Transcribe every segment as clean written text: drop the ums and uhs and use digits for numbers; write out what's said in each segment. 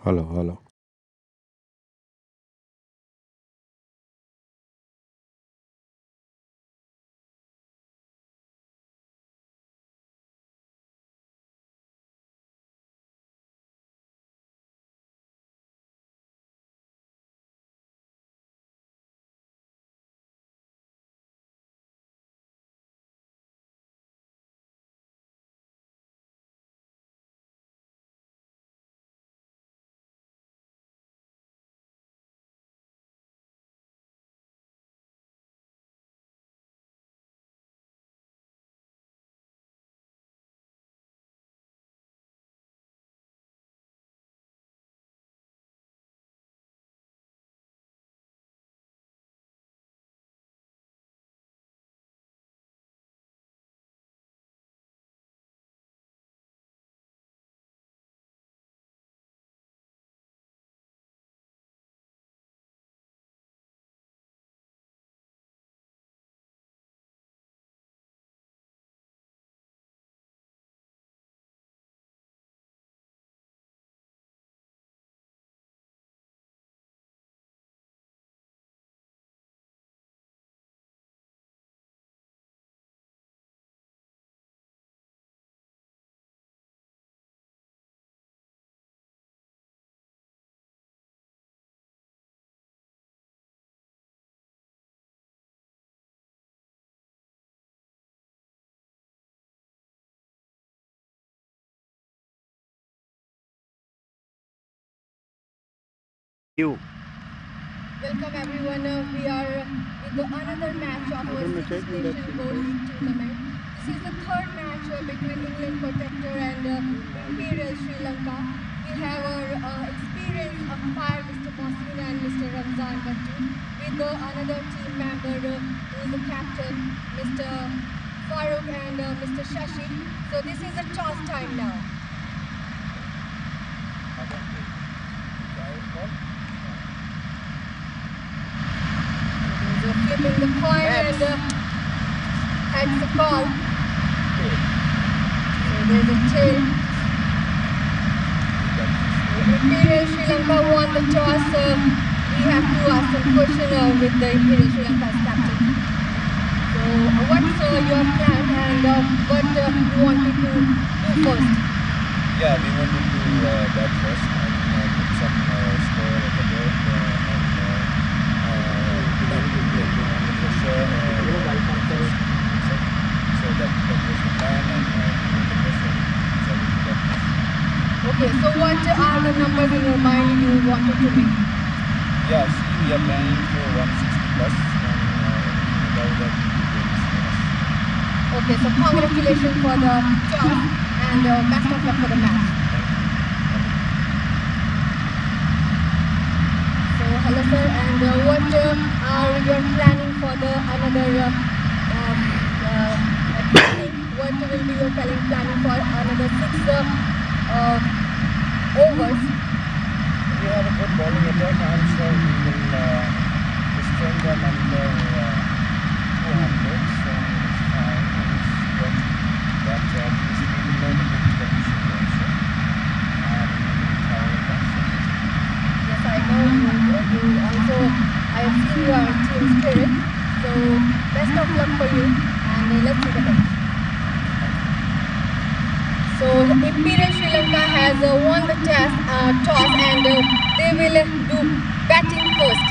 Hello, hello. You. Welcome everyone. We are with another match of our Six Nation Gold League tournament. This is the third match between England Protector and Imperial Sri Lanka. We have our experienced umpire Mr. Mohsin and Mr. Ramzan Battu with another team member who is the captain Mr. Farooq and Mr. Shashi. So this is a toss time now. So flipping the coin and that's the call. So there's a tail. Imperial Sri Lanka won the toss. We have to ask some question with the Imperial Sri Lanka's captain. So what's your plan and what you wanted to do first? Yeah, we wanted to bat first and put some score at the board and the pressure so that was the plan and the pressure. So we got this. Okay, so what are the numbers in your mind you wanted to make? Yeah, see, we are planning for 160 plus and about that we will get this. Okay, so congratulations for the toss and best of luck for the match. So hello sir, and what are your planning for the another planning? What will be your planning for another six overs? We have a good bowling attack. I'm sure we will restrain them under 200. So it's fine. It's good. But at least we will know the good condition also. And we will try our best. Yes, I know you also, I have seen your team spirit. So best of luck for you and let's see the match. So Imperial Sri Lanka has won the toss and they will do batting first.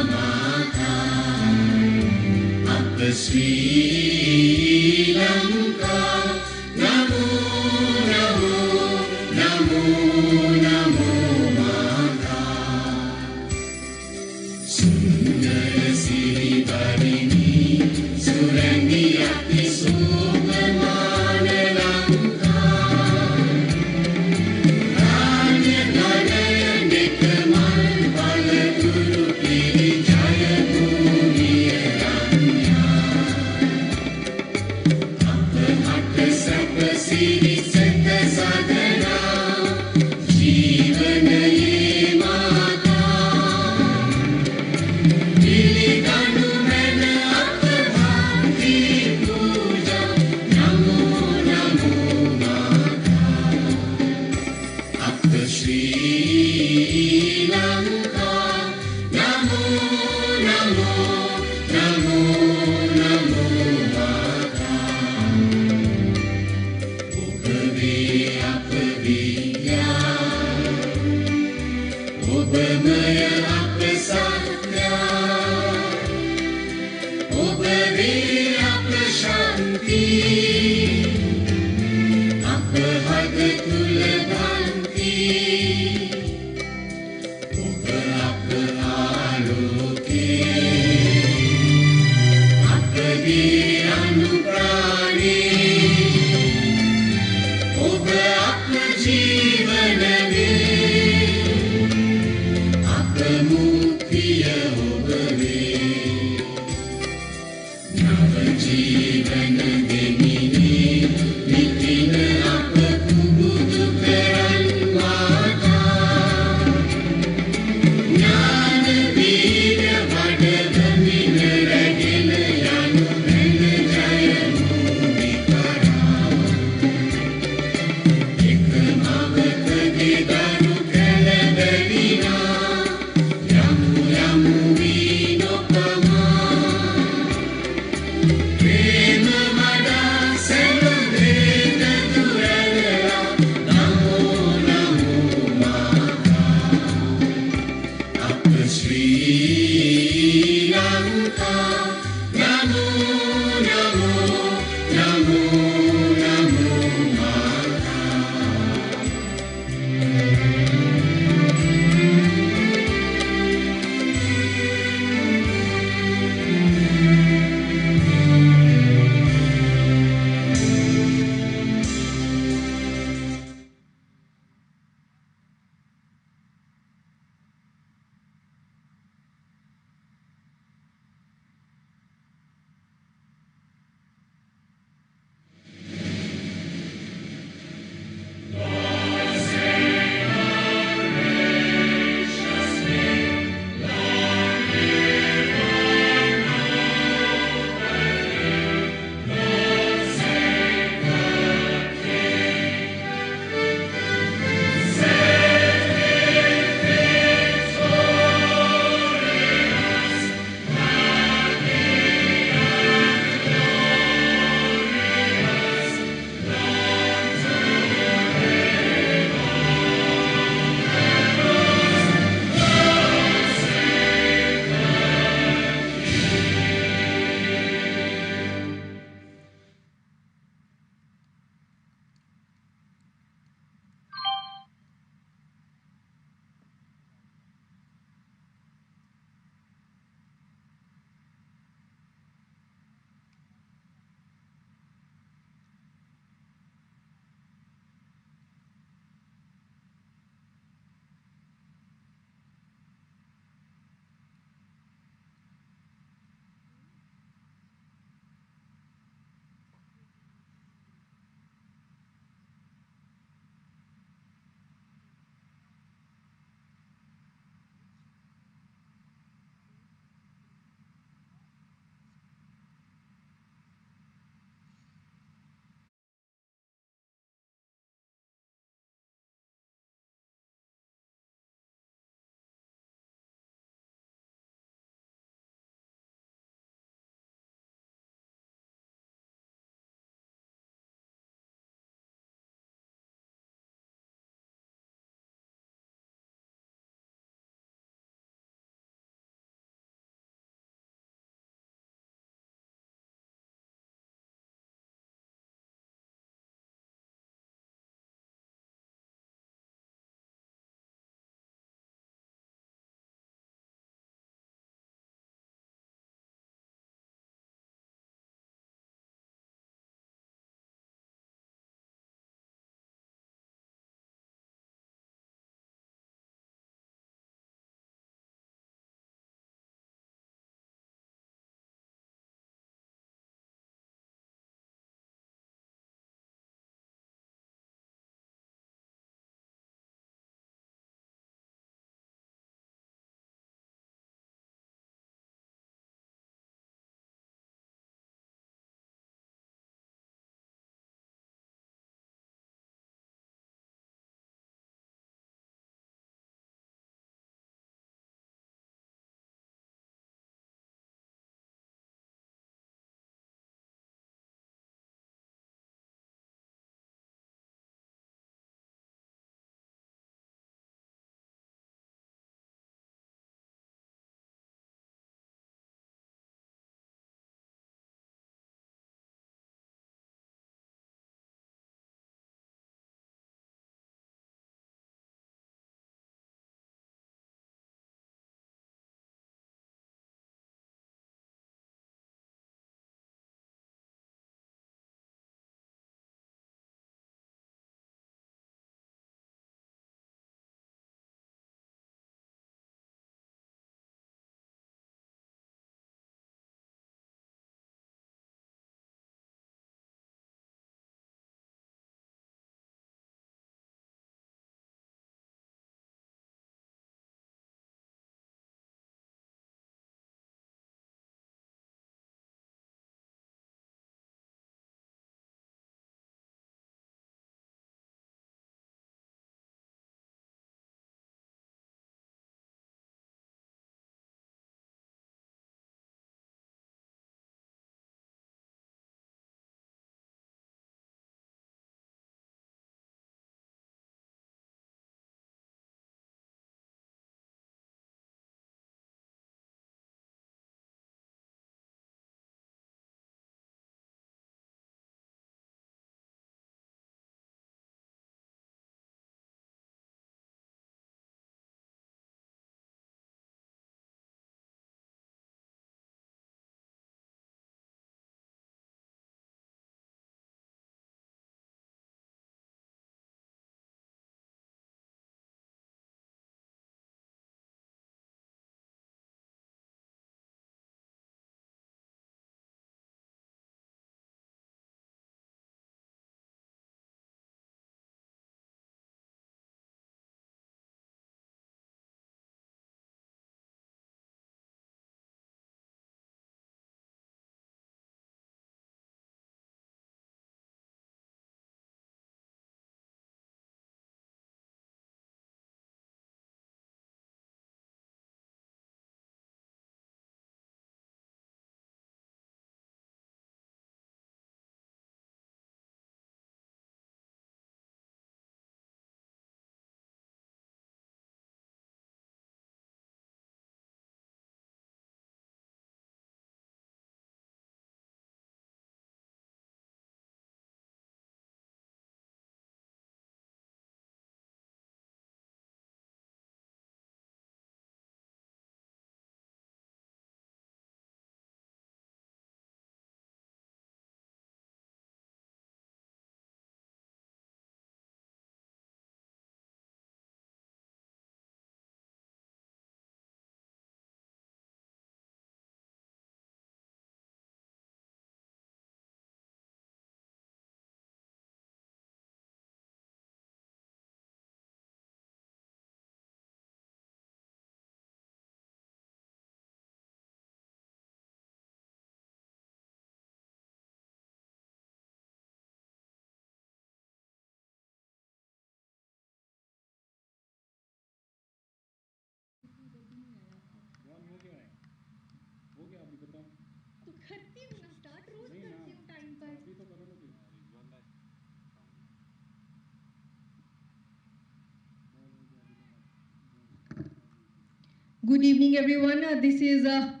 Good evening, everyone. This is a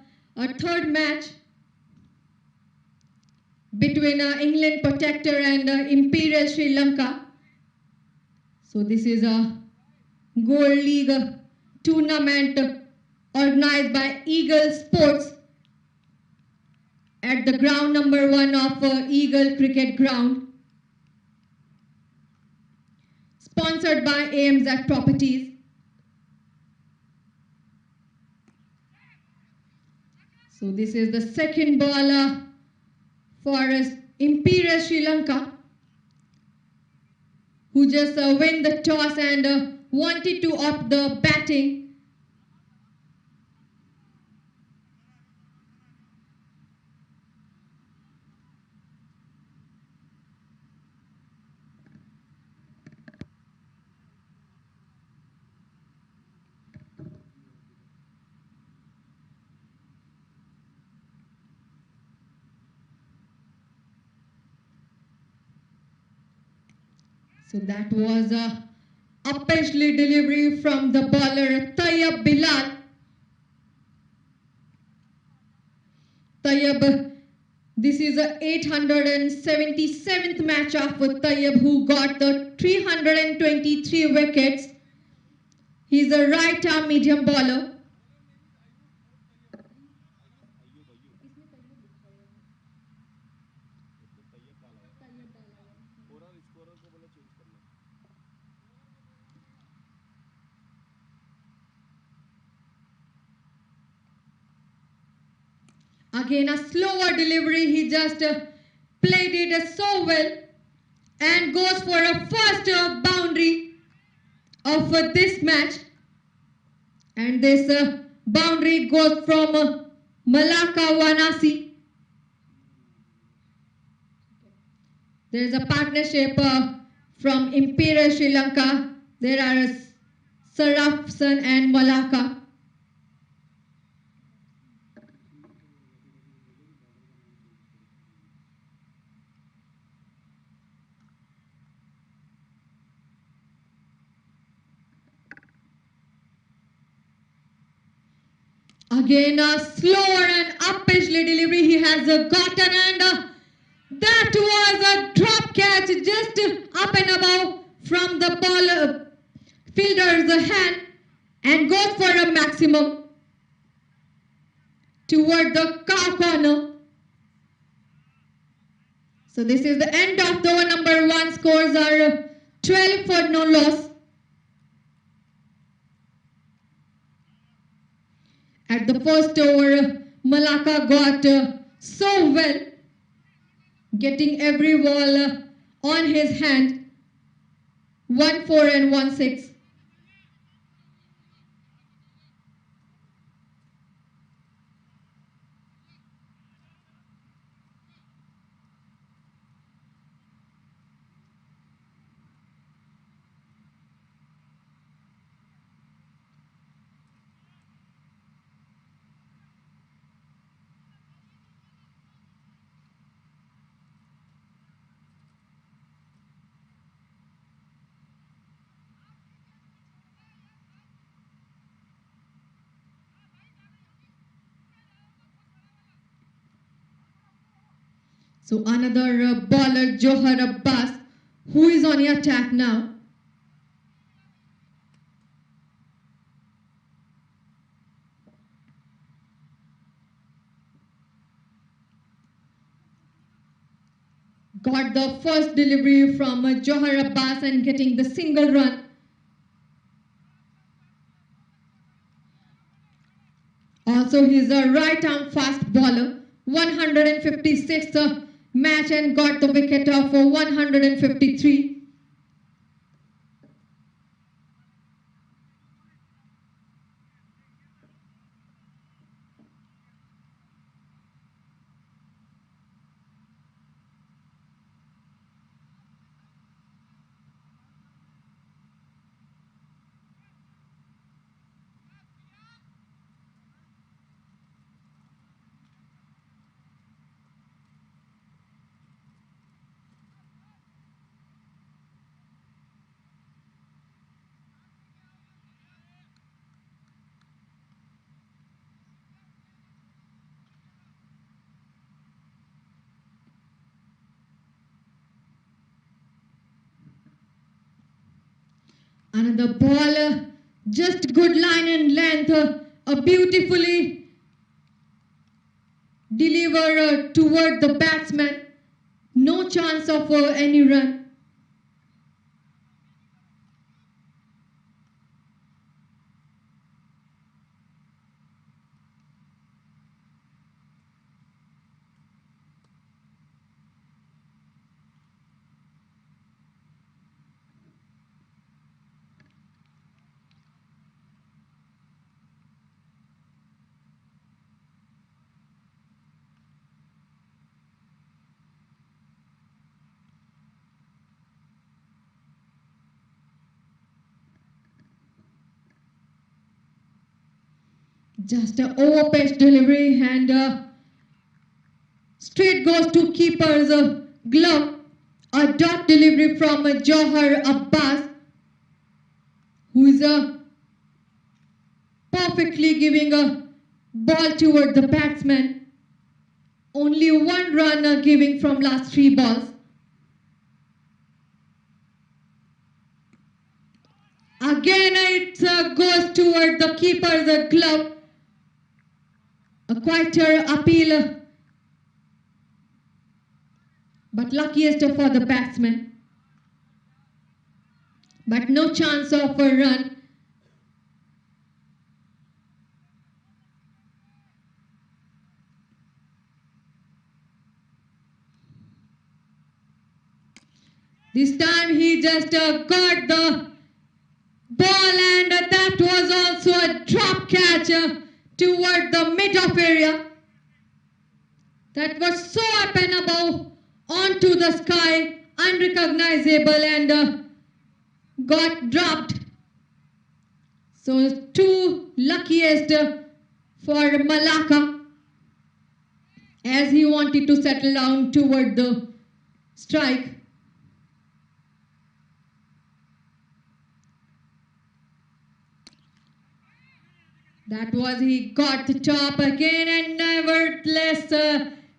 third match between England Protector and Imperial Sri Lanka. So this is a Gold League tournament organized by Eagle Sports at the ground number 1 of Eagle Cricket Ground, sponsored by AMZ Properties. So this is the second ball for Imperial Sri Lanka, who just won the toss and wanted to opt the batting. So that was a uppish delivery from the bowler Tayyab Bilal. Tayyab, this is the 877th match of Tayyab, who got the 323 wickets. He's a right-arm medium bowler. Again, a slower delivery. He just played it so well and goes for a first boundary of this match. And this boundary goes from Malaka Wanasi. There is a partnership from Imperial Sri Lanka. There are Sarafsan and Malaka. Again, a slower and uppish delivery he has gotten, and that was a drop catch just up and above from the ball fielder's hand, and goes for a maximum toward the cow corner. So this is the end of the over number 1. Scores are 12 for no loss. At the first over, Malaka got so well, getting every ball on his hand. 1-4 and 1-6. So another bowler, Johar Abbas, who is on the attack now. Got the first delivery from Johar Abbas and getting the single run. Also, he's a right-arm fast bowler. 156th match and got the wicket of 153. Another ball, just good line and length, a beautifully deliver toward the batsman. No chance of any run. Just an over-pitch delivery and straight goes to keeper's glove. A dot delivery from Johar Abbas, who is perfectly giving a ball toward the batsman. Only one run giving from last 3 balls. Again it goes toward the keeper's glove. A quieter appeal, but luckiest for the batsman. But no chance of a run. This time he just got the ball, and that was also a drop catch toward the mid-off area. That was so up and above onto the sky, unrecognizable, and got dropped. So 2 luckiest for LANKA, as he wanted to settle down toward the strike. That was, he got the top again, and nevertheless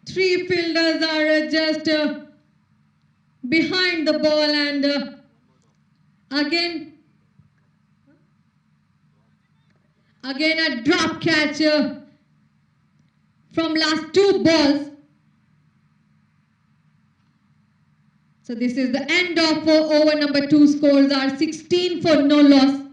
3 fielders are just behind the ball, and again a drop catch from last 2 balls. So this is the end of over number 2. Scores are 16 for no loss.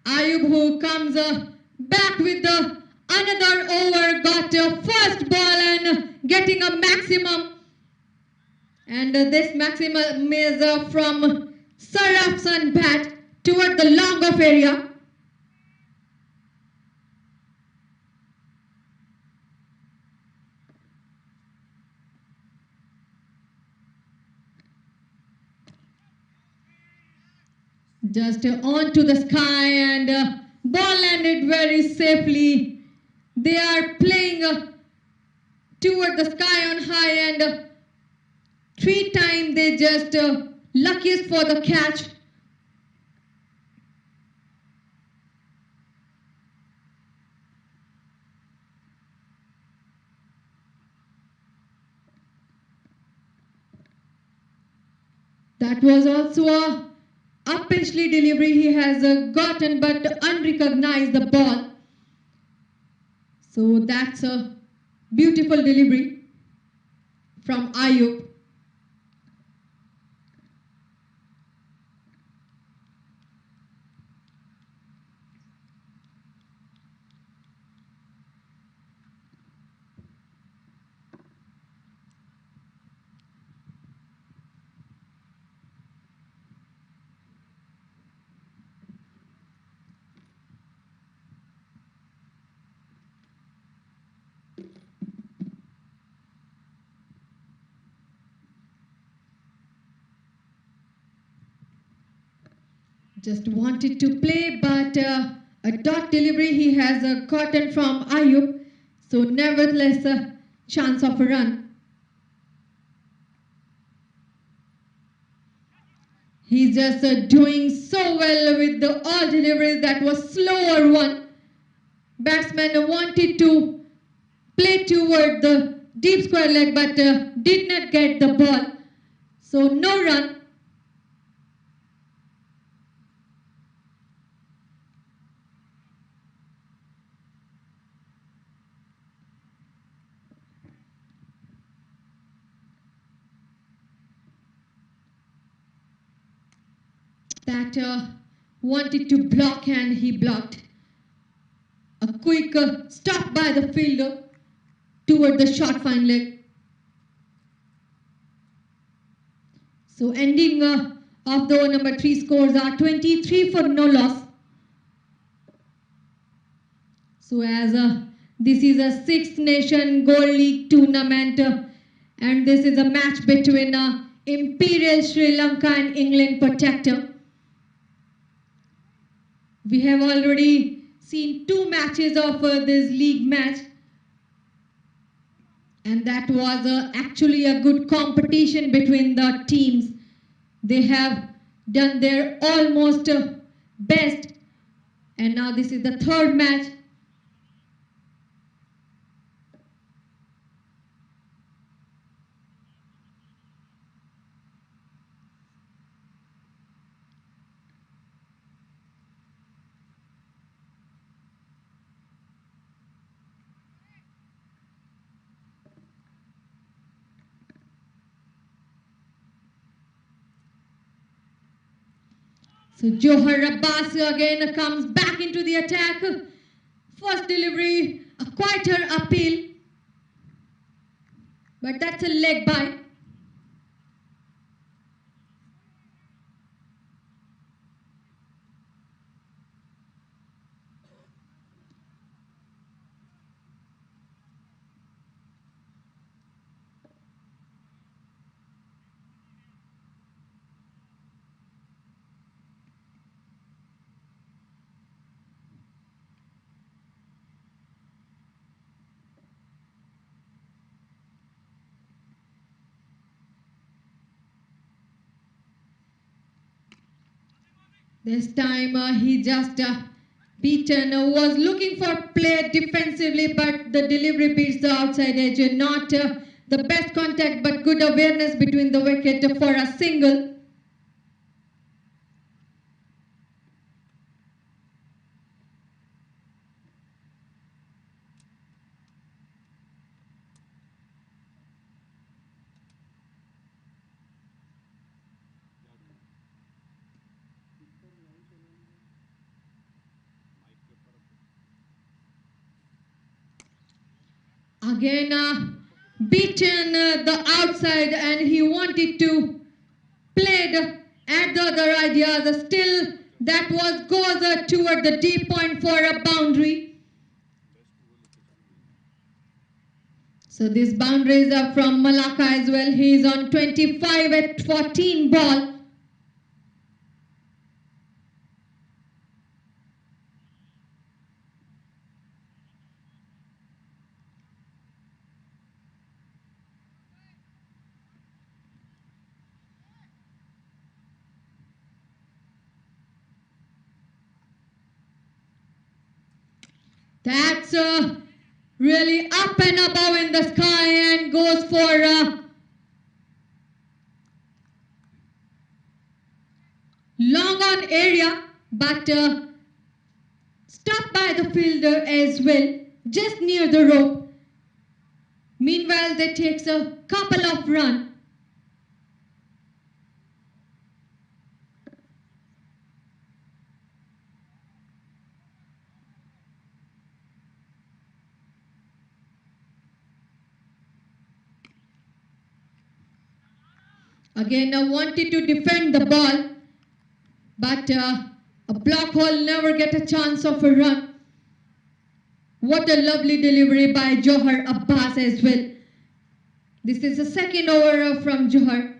Ayub, who comes back with another over, got first ball and getting a maximum. And this maximum is from Saraf's bat toward the long off area. Just onto the sky, and ball landed very safely. They are playing toward the sky on high, and 3 times they just luckiest for the catch. That was also a up-pitchly delivery he has gotten, but unrecognized the ball. So that's a beautiful delivery from Ayub. Just wanted to play, but a dot delivery he has gotten from Ayub. So nevertheless, a chance of a run. He's just doing so well with the all deliveries. That was slower one. Batsman wanted to play toward the deep square leg, but did not get the ball. So no run. That wanted to block and he blocked. A quick stop by the fielder toward the short fine leg. So ending of the over number 3 scores are 23 for no loss. So as this is a Six Nation Gold League tournament and this is a match between Imperial Sri Lanka and England Protector. We have already seen 2 matches of this league match, and that was actually a good competition between the teams. They have done their almost best, and now this is the 3rd match. So Johar Abbas again comes back into the attack. First delivery, a quieter appeal, but that's a leg bye. This time he just beaten, was looking for play defensively, but the delivery beats the outside edge. Not the best contact, but good awareness between the wicket for a single. Again beaten the outside, and he wanted to play at the other ideas. Still that goes toward the deep point for a boundary. So these boundaries are from Malacca as well. He is on 25 at 14 ball. That's really up and above in the sky and goes for long on area, but stopped by the fielder as well, just near the rope. Meanwhile, that takes a couple of runs. Again, I wanted to defend the ball, but a block hole never get a chance of a run. What a lovely delivery by Johar Abbas as well. This is the 2nd over from Johar.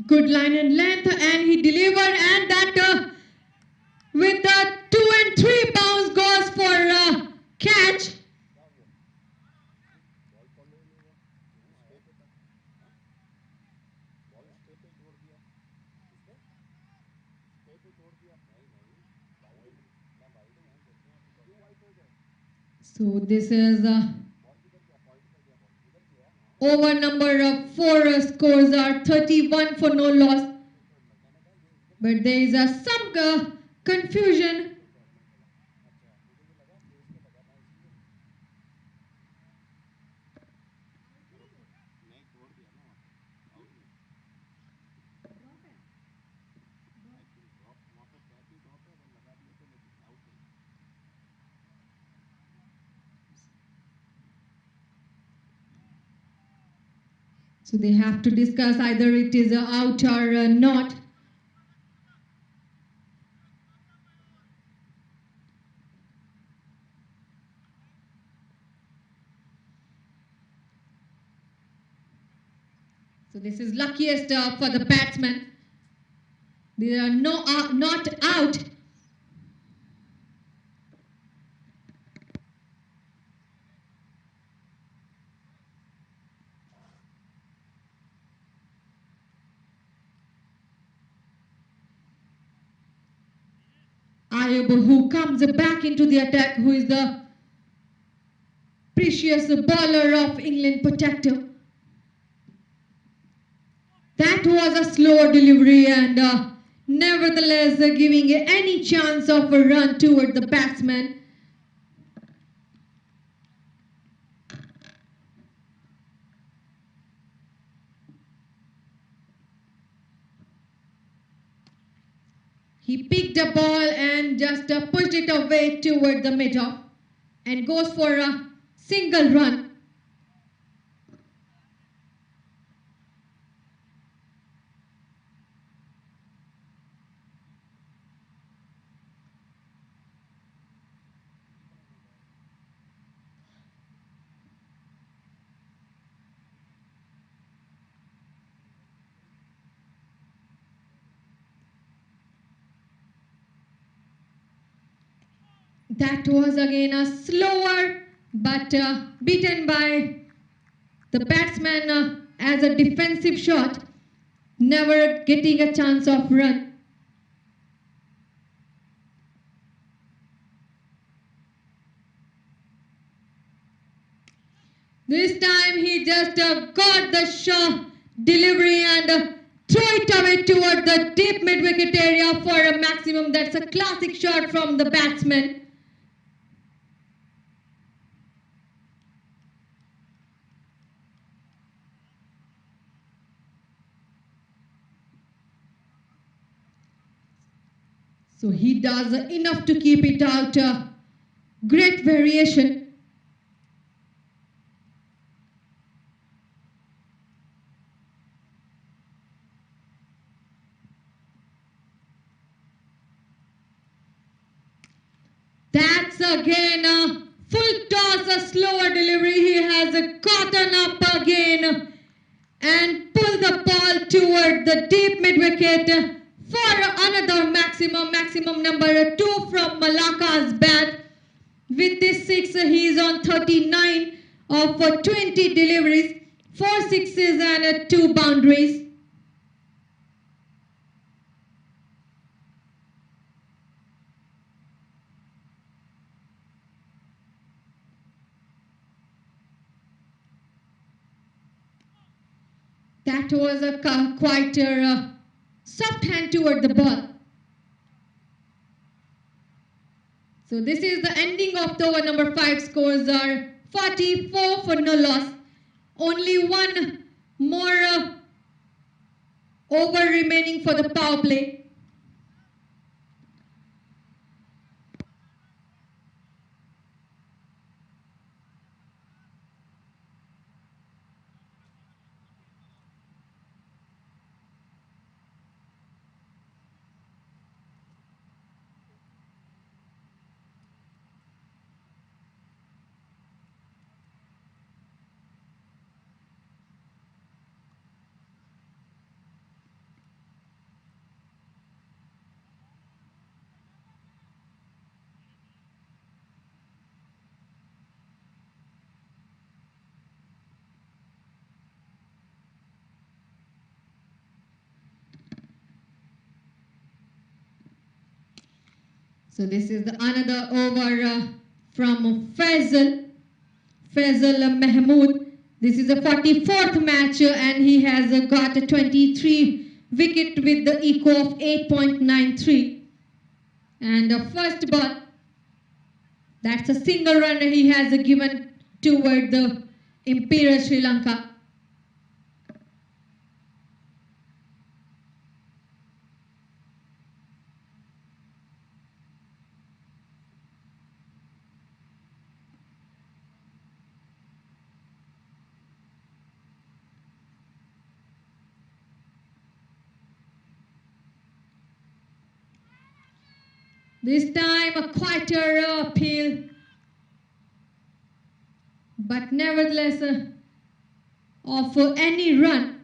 Good line and length, and he delivered, and that with the 2 and 3 bounce goes for catch. So this is over number of 4 scores are 31 for no loss. But there is some confusion. So they have to discuss either it is out or not. So this is luckiest for the batsman. They are not out. Ayub, who comes back into the attack, who is the precious bowler of England Protector. That was a slow delivery and nevertheless giving any chance of a run toward the batsman. He picked a ball and just pushed it away toward the mid-off and goes for a single run. That was again a slower but beaten by the batsman as a defensive shot, never getting a chance of run. This time he just got the shot delivery and throw it away toward the deep mid-wicket area for a maximum. That's a classic shot from the batsman. So he does enough to keep it out. Great variation. That's again a full toss, a slower delivery. He has gotten up again and pulled the ball toward the deep mid-wicket for another maximum number 2 from LANKA's bat. With this 6, he is on 39 of 20 deliveries, 4 sixes and 2 boundaries. That was a quite soft hand toward the ball. So this is the ending of the over number 5. Scores are 44 for no loss. Only one more over remaining for the power play. So this is the another over from Faisal Mahmood. This is the 44th match and he has got a 23 wicket with the eco of 8.93. And the first ball, that's a single run he has given toward the Imperial Sri Lanka. This time a quieter appeal, but nevertheless of any run.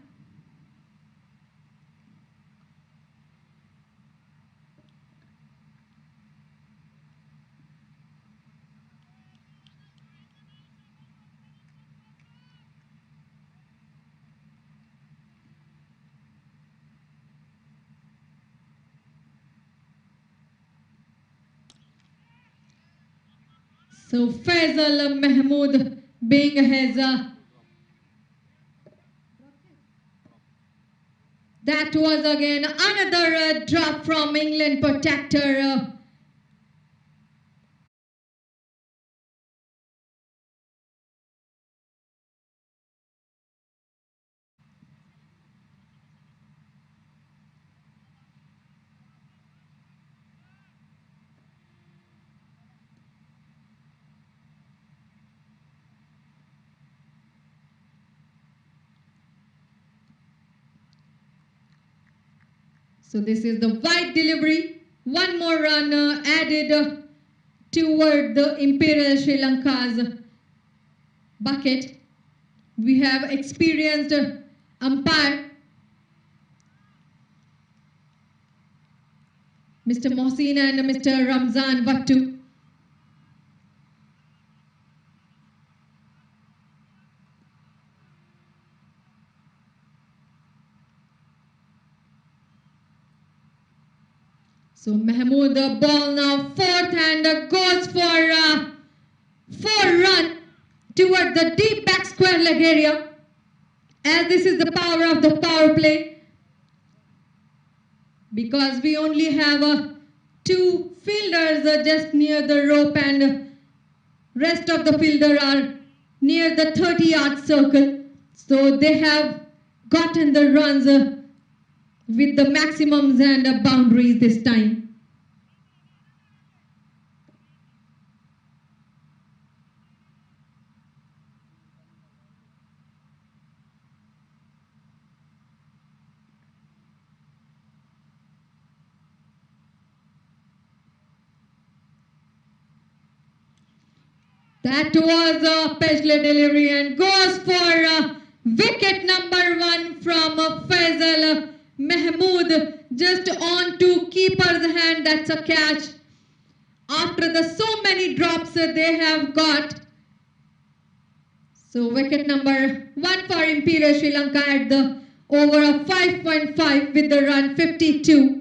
So Faisal Mahmood being his that was again another drop from England Protektor. So this is the wide delivery. One more run added toward the Imperial Sri Lanka's bucket. We have experienced umpire Mr. Mohsin and Mr. Ramzan Vattu. So Mahmood the ball now fourth and goes for 4 run toward the deep back square leg area, as this is the power of the power play, because we only have 2 fielders just near the rope and rest of the fielder are near the 30-yard circle. So they have gotten the runs with the maximums and boundaries this time. That was a Pejle delivery and goes for wicket number 1 from Faisal Mahmood. Just on to keeper's hand, that's a catch. After the so many drops they have got. So wicket number 1 for Imperial Sri Lanka at the over of 5.5 with the run 52.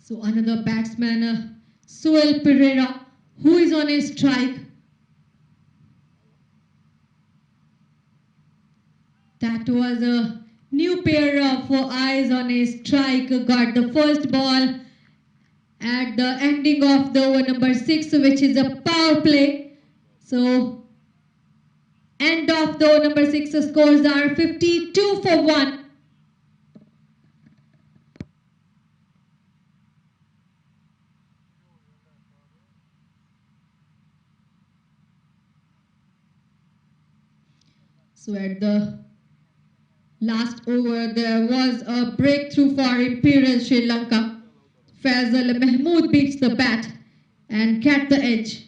So another batsman, Suel Pereira, who is on a strike. That was a new pair of eyes on a strike. Got the first ball at the ending of the over number 6, which is a power play. So end of the over number 6 scores are 52 for 1. So at the last over, there was a breakthrough for Imperial Sri Lanka. Faisal Mahmood beats the bat and get the edge.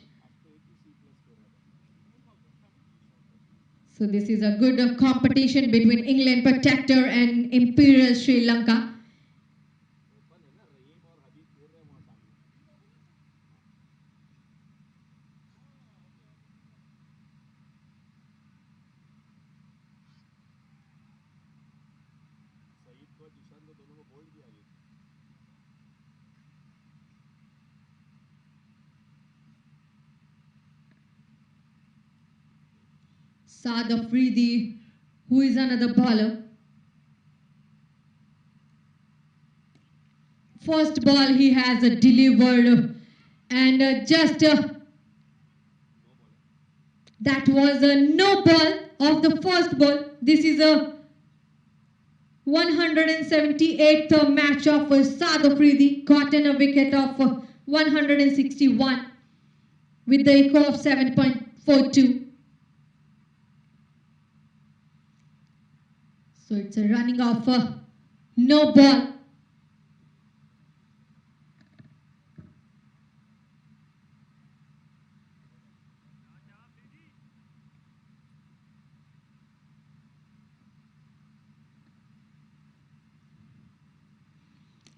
So this is a good competition between England Protector and Imperial Sri Lanka. Saad Afridi, who is another bowler. First ball he has delivered and that was a no ball of the first ball. This is a 178th match of Saad Afridi, gotten a wicket of 161 with the echo of 7.42. So it's a running of no ball.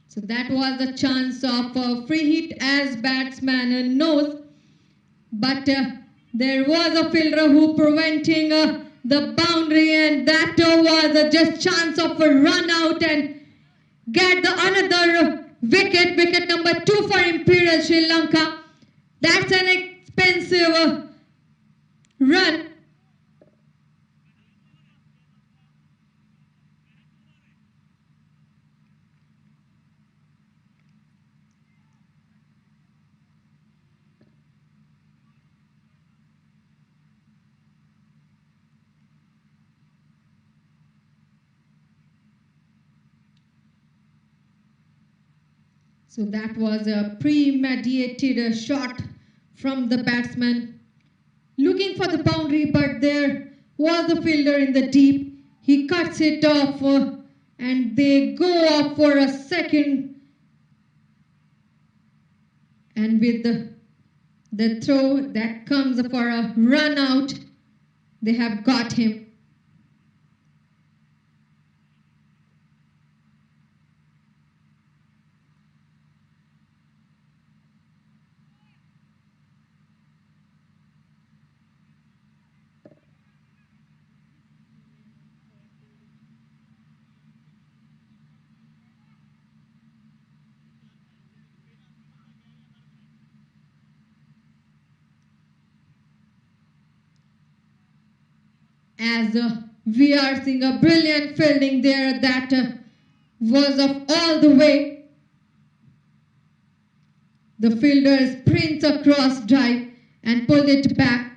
So that was a chance of a free hit as batsman knows. But there was a fielder who preventing the boundary, and that was just chance of a run out and get the another wicket, wicket number 2 for Imperial Sri Lanka. That's an expensive run. So that was a premeditated shot from the batsman, looking for the boundary, but there was the fielder in the deep. He cuts it off and they go off for a second. And with the throw that comes for a run out, they have got him. As we are seeing a brilliant fielding there that was of all the way. The fielder sprints across drive and pulled it back.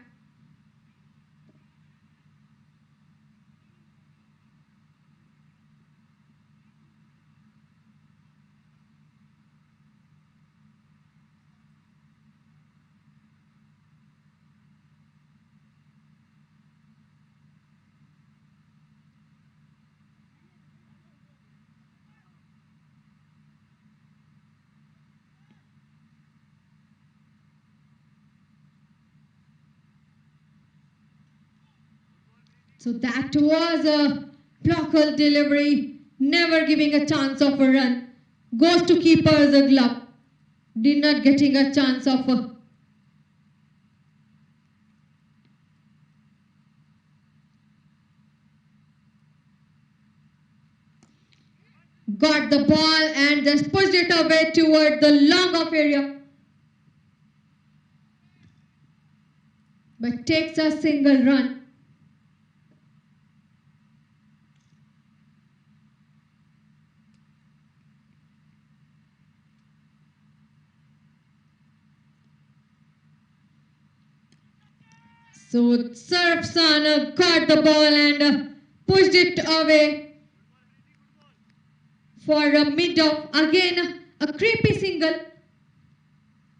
So that was a blocker delivery, never giving a chance of a run. Goes to keeper's glove. Did not getting a chance of a got the ball and just pushed it away toward the long off area. But takes a single run. So Sarfsan got the ball and pushed it away for a mid-off. Again, a creepy single.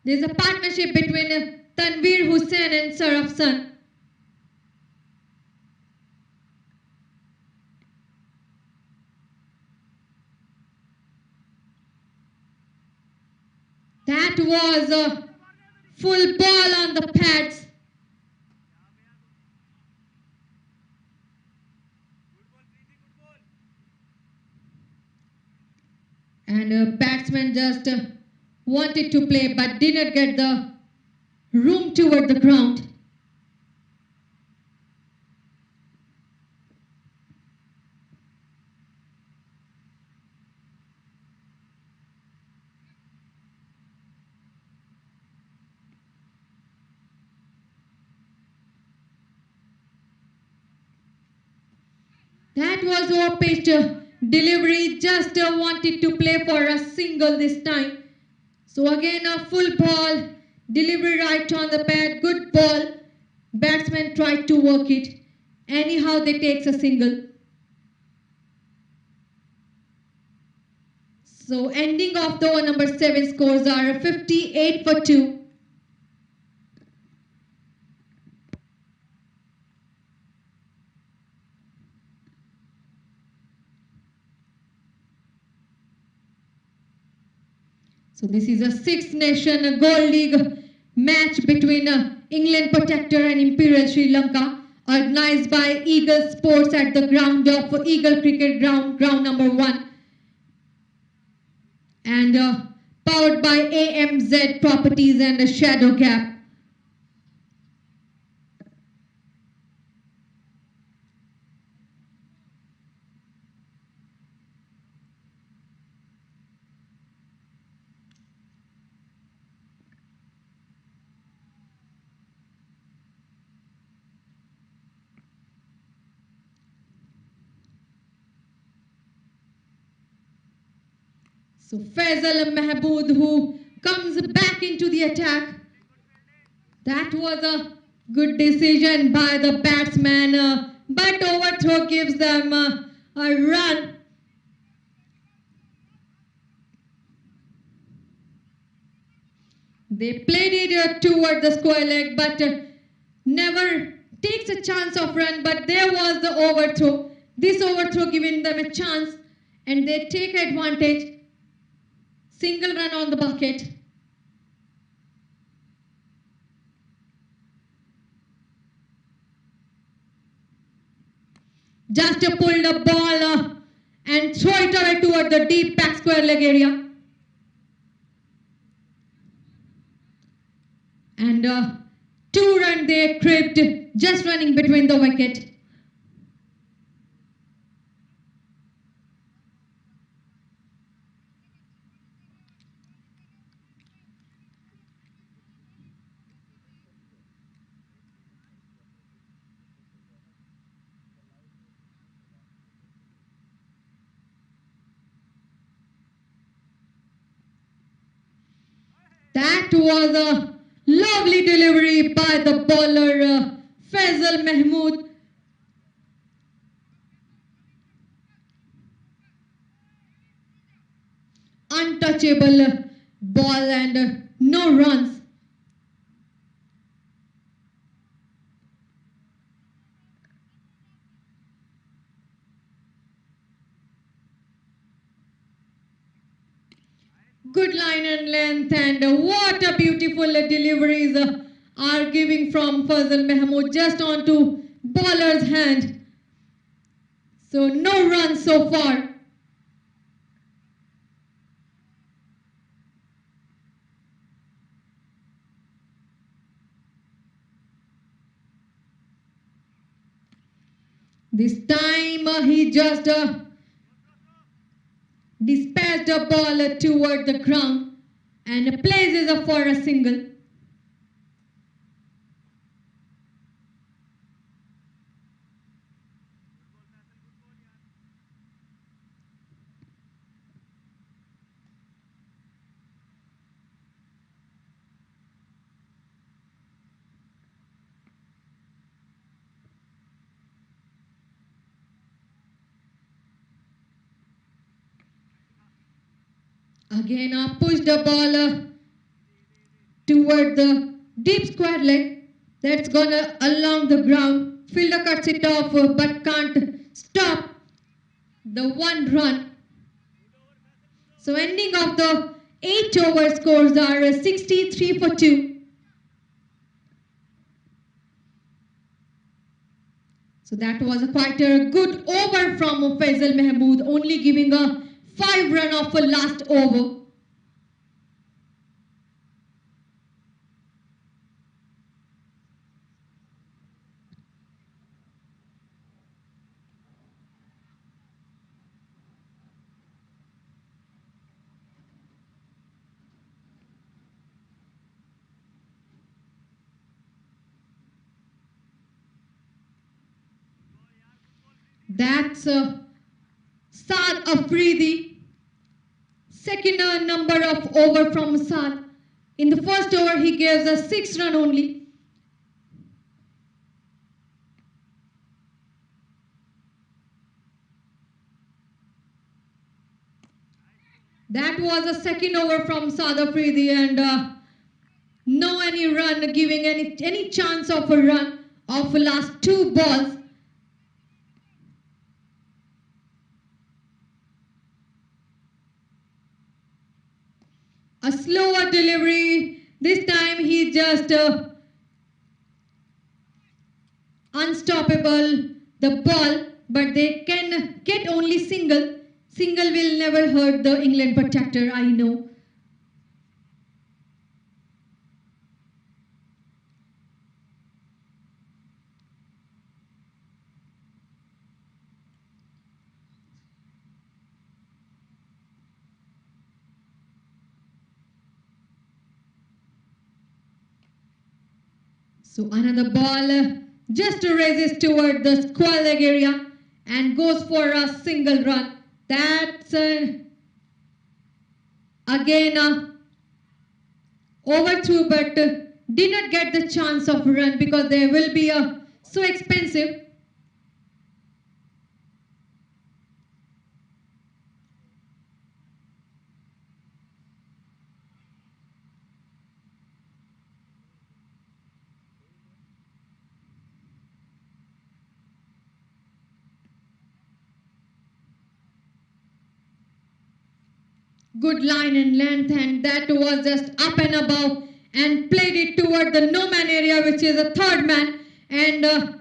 There's a partnership between Tanveer Hussain and Sarfsan. That was a full ball on the pads. And batsman just wanted to play but didn't get the room toward the ground. That was our pitch delivery, just wanted to play for a single this time. So again a full ball, delivery right on the pad, good ball. Batsman tried to work it. Anyhow they takes a single. So ending of the over number 7 scores are 58 for 2. So this is a Six Nation Gold League match between England Protektor and Imperial Sri Lanka, organized by Eagle Sports at the ground of Eagle Cricket Ground, ground number 1, and powered by AMZ Properties and Shadow Gap. So Faisal Mahmood, who comes back into the attack. That was a good decision by the batsman, but overthrow gives them a run. They played it toward the square leg, but never takes a chance of run, but there was the overthrow. This overthrow giving them a chance, and they take advantage. Single run on the bucket. Just pull the ball and throw it away toward the deep back square leg area. And 2 runs they crept, just running between the wicket. That was a lovely delivery by the bowler Faisal Mahmood. Untouchable ball and no runs. Good line and length, and what a beautiful deliveries are giving from Faisal Mahmood just onto bowler's hand. So no runs so far. This time he just smashed the ball toward the ground and places it for a single. Again, push the ball toward the deep square leg. That's gonna along the ground. Fielder cuts it off but can't stop the one run. So ending of the 8 over scores are 63 for 2. So that was quite a good over from Faisal Mahmood, only giving a 5 run of a last over. That's Saad Afridi, second number of over from Saad. In the first over, he gives a 6 run only. That was a second over from Saad Afridi, and no any run, giving any chance of a run of the last 2 balls. A slower delivery. This time he just unstoppable the ball, but they can get only single. Single will never hurt the England Protector, I know. So another ball just raises toward the square leg area and goes for a single run. That's again over 2, but did not get the chance of run because they will be so expensive. Good line and length, and that was just up and above and played it toward the no man area, which is a third man, and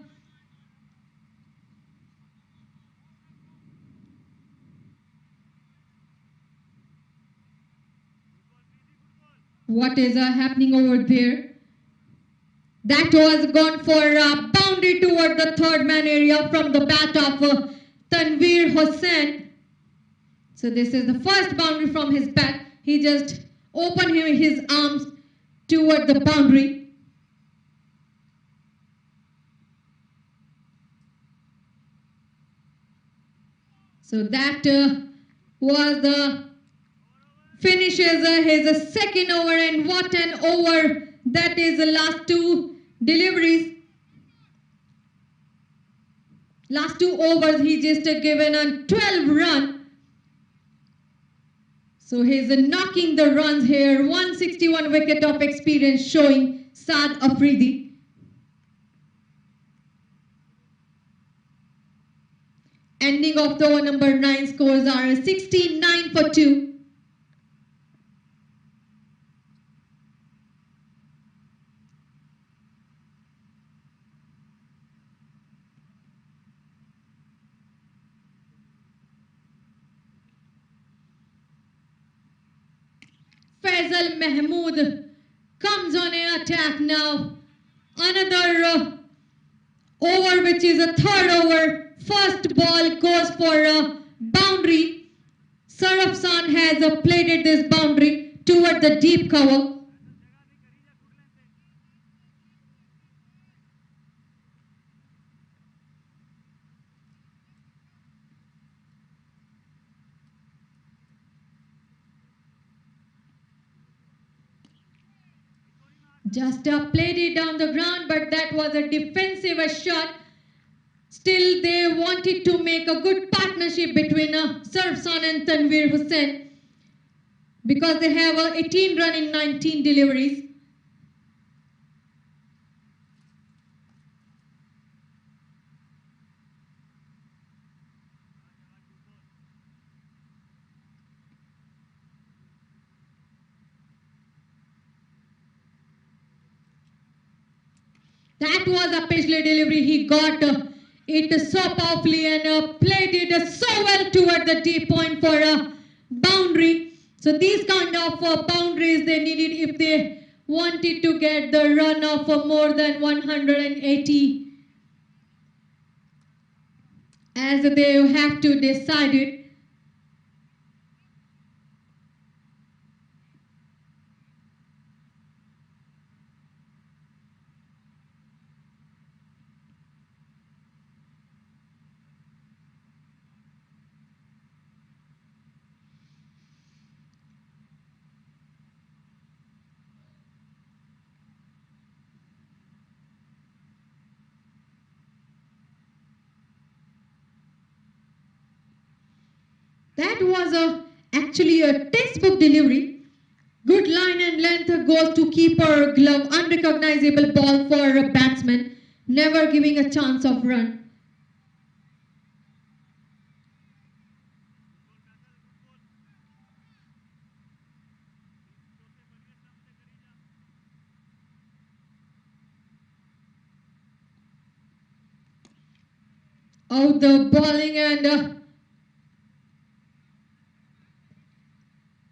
what is happening over there? That was gone for a boundary toward the third man area from the bat of Tanveer Hussain. So this is the first boundary from his bat. He just opened his arms toward the boundary. So that was the finishes his second over, and what an over that is. The last 2 deliveries. Last 2 overs he just given a 12 run. So he's knocking the runs here. 161 wicket of experience showing Saad Afridi. Ending of the over number 9 scores are 69 for 2. Faisal Mahmood comes on an attack now. Another over, which is a third over. First ball goes for a boundary. Sarafsan has plated this boundary toward the deep cover. Just played it down the ground, but that was a defensive shot. Still, they wanted to make a good partnership between Sarafsan and Tanveer Hussain because they have 18 run in 19 deliveries. That was a pitch delivery. He got it so powerfully and played it so well toward the deep point for a boundary. So these kind of boundaries they needed if they wanted to get the run of more than 180, as they have to decide it. That was actually a textbook delivery. Good line and length goes to keeper glove, unrecognizable ball for a batsman, never giving a chance of run. Out the bowling and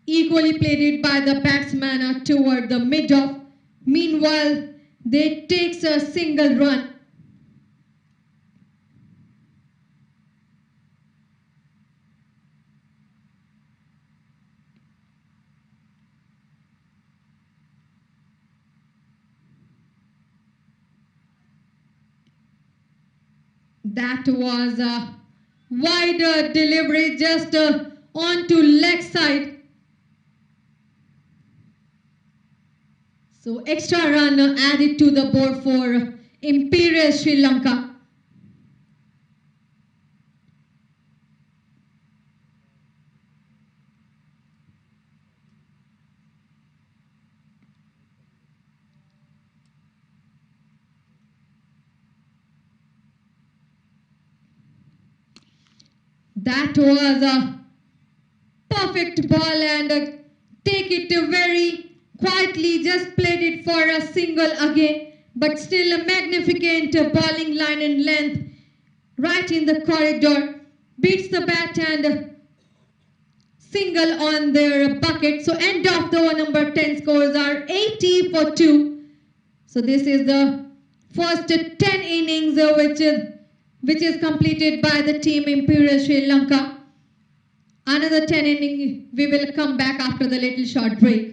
equally played it by the batsman toward the mid-off. Meanwhile, they takes a single run. That was a wide delivery just onto leg side. So extra run added to the board for Imperial Sri Lanka. That was a perfect ball and take it very quietly, just played it for a single again, but still a magnificent bowling line and length right in the corridor, beats the bat and single on their bucket. So end of the over number 10 scores are 80 for 2. So this is the first 10 innings which is completed by the team Imperial Sri Lanka. Another 10 innings, we will come back after the little short break.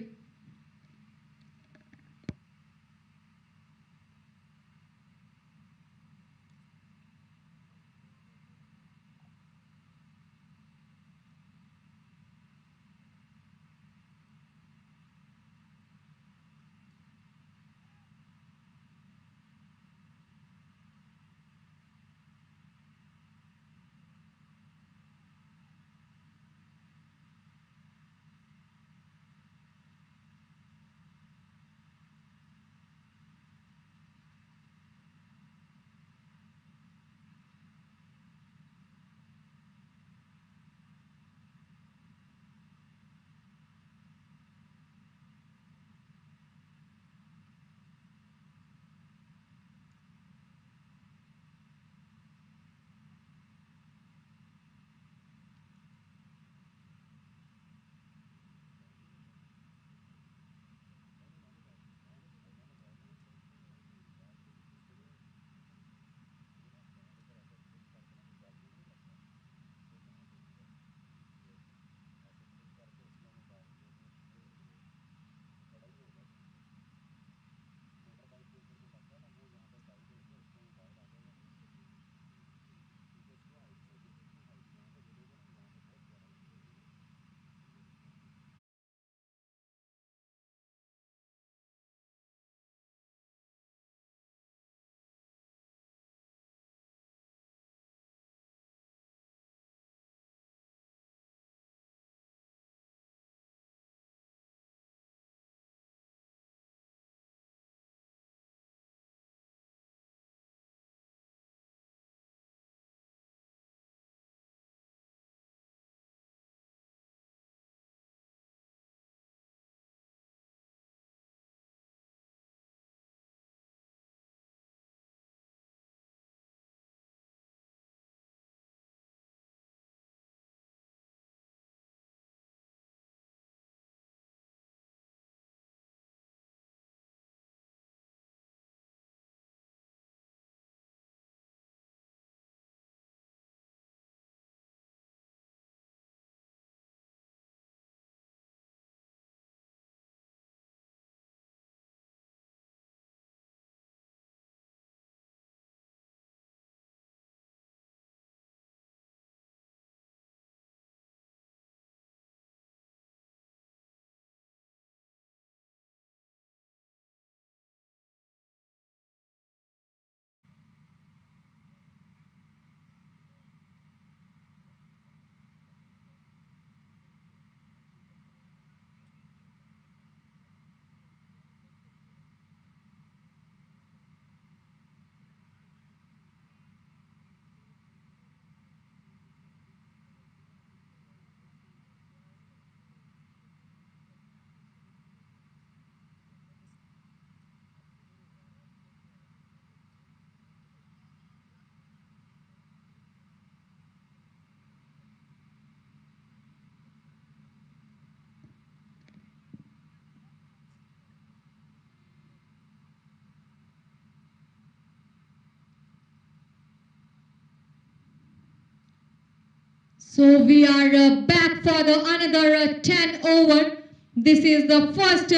So we are back for the another 10 over. This is the first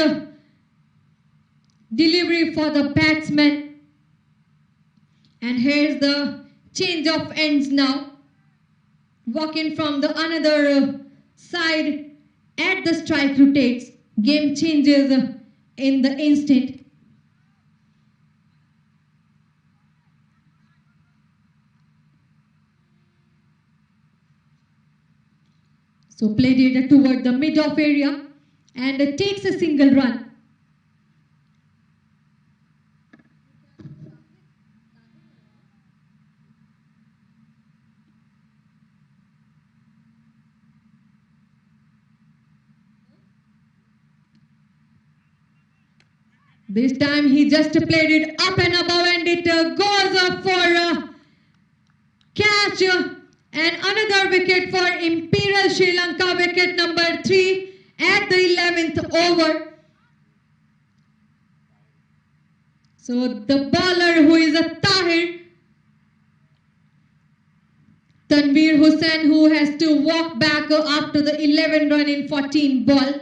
delivery for the batsman. And here's the change of ends now. Walking from the another side at the strike rotates. Game changes in the instant. So played it toward the mid-off area and takes a single run. This time he just played it up and above and it goes up for catch and another wicket for Imperial Sri Lanka, wicket number 3 at the 11th over. So the bowler, who is a Tahir, Tanveer Hussain, who has to walk back after the 11 run in 14 ball,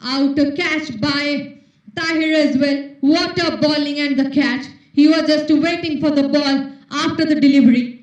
out catch by Tahir as well. What a bowling and the catch. He was just waiting for the ball after the delivery.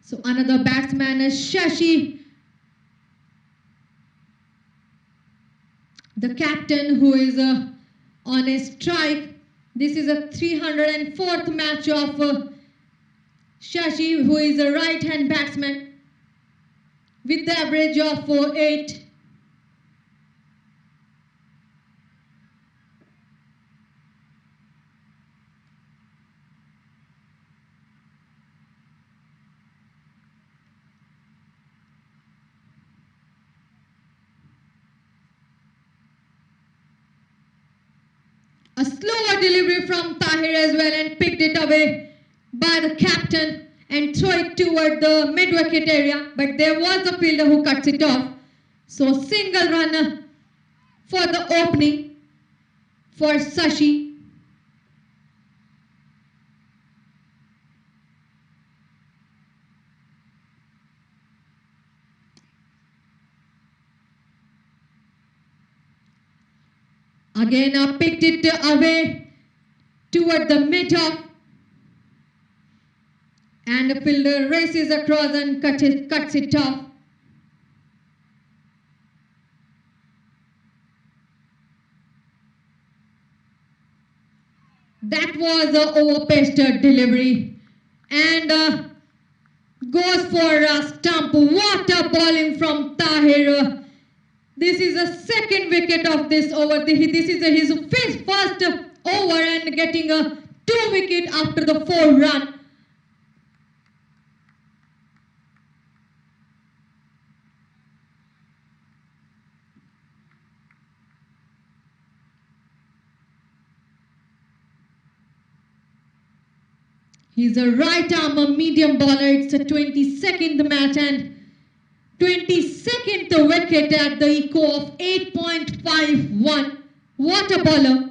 So another batsman is Shashi, the captain, who is on a strike. This is a 304th match of Shashi, who is a right-hand batsman with the average of 8. A slower delivery from Tahir as well and picked it away by the captain and throw it toward the mid-wicket area. But there was a fielder who cuts it off. So single run for the opening for Shashi. Again, picked it away toward the mid-off. And the fielder races across and cuts it off. That was an overpitched delivery. And goes for a stump. What a bowling from Tahir. This is the second wicket of this over. This is his first over and getting a 2 wicket after the 4 run. He's a right arm medium bowler. It's a 22nd match and 22nd wicket at the echo of 8.51. What a bowler.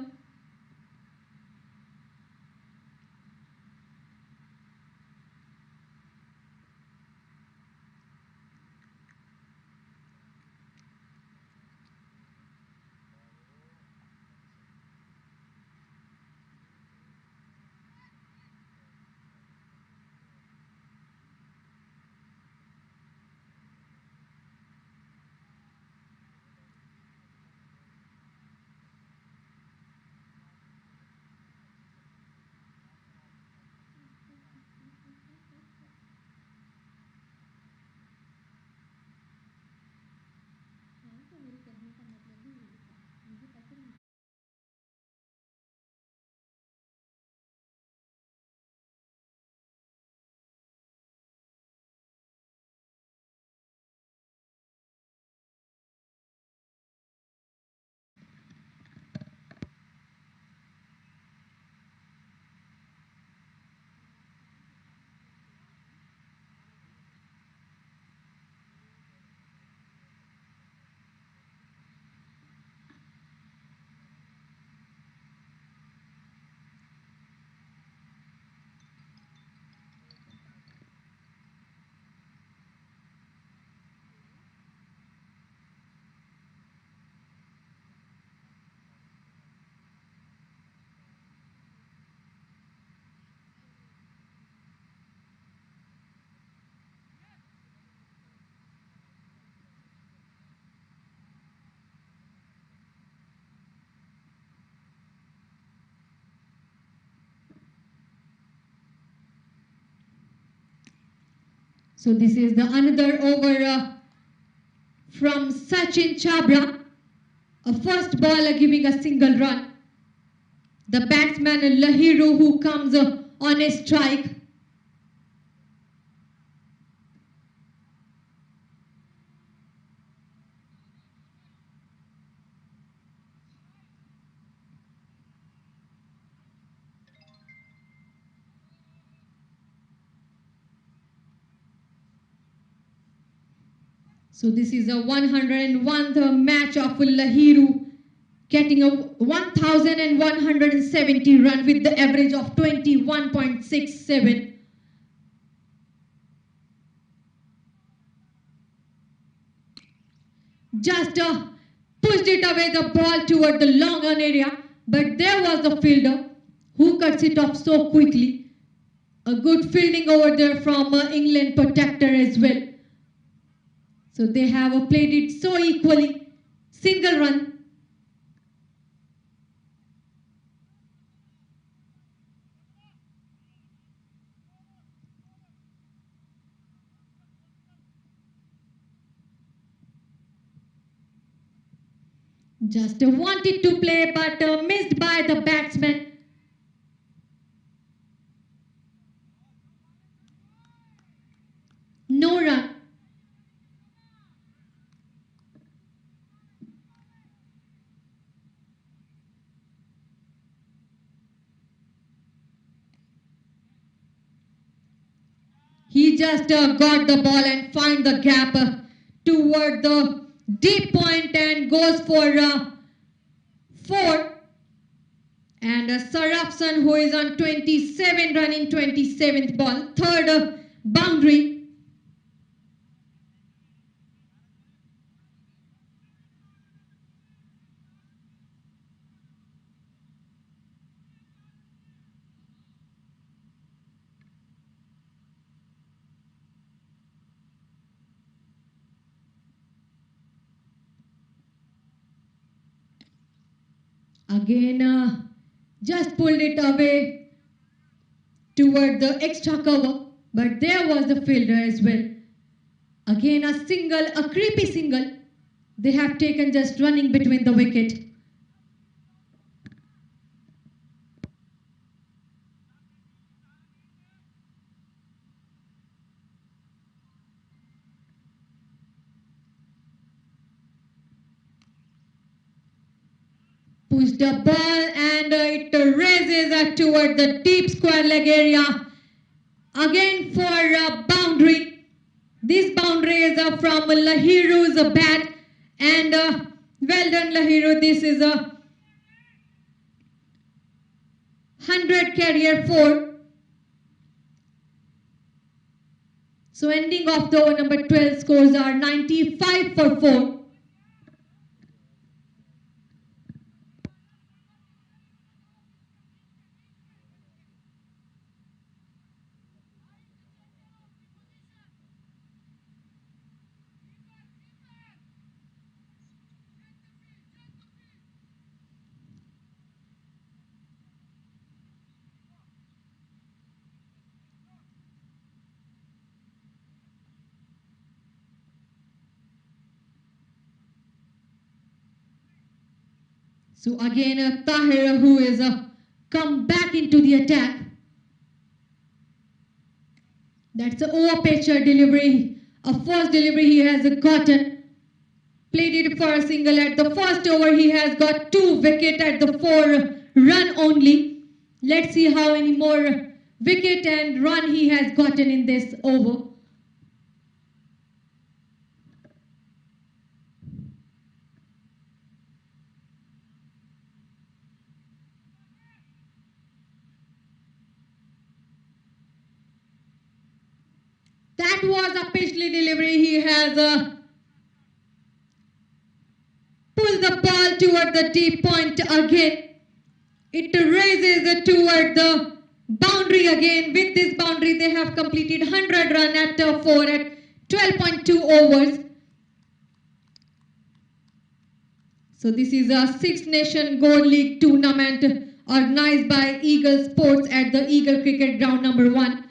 So this is the another over from Sachin Chabra. A first ball giving a single run. The batsman Lahiru who comes on a strike. So this is a 101th match of Lahiru, getting a 1,170 run with the average of 21.67. Just pushed it away the ball toward the long on area, but there was the fielder who cuts it off so quickly. A good fielding over there from England Protector as well. So they have played it so equally. Single run. Just wanted to play but missed by the batsman. No run. He just got the ball and find the gap toward the deep point and goes for 4. And Sarafsan, who is on 27 run in 27th ball, third boundary. Again, just pulled it away toward the extra cover, but there was the fielder as well. Again, a single, a creepy single. They have taken just running between the wicket. Push the ball and it raises toward the deep square leg area. Again for a boundary. This boundary is from Lahiru's bat. And well done Lahiru. This is a 100 carrier 4. So ending of the over number 12 scores are 95 for 4. So again, Tahir, who is come back into the attack. That's a over-pitcher delivery. A first delivery he has gotten. Played it for a single at the first over. He has got 2 wickets at the 4 run only. Let's see how many more wicket and run he has gotten in this over. That was a pitchly delivery. He has pulled the ball toward the deep point again. It raises toward the boundary again. With this boundary, they have completed 100 run at 4 at 12.2 overs. So this is a Six Nation Gold League tournament organized by Eagle Sports at the Eagle Cricket Ground number 1.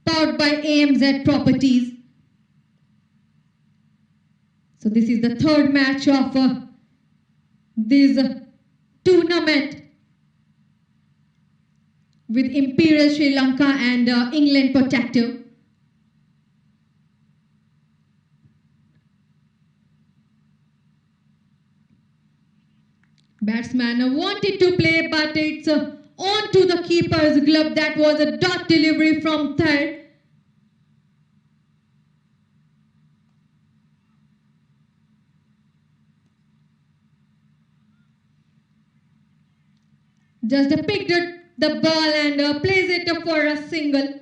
Powered by AMZ Properties. So this is the third match of this tournament with Imperial Sri Lanka and England Protektor. Batsman wanted to play, but it's on to the keeper's glove. That was a dot delivery from third. Just picked the ball and plays it for a single.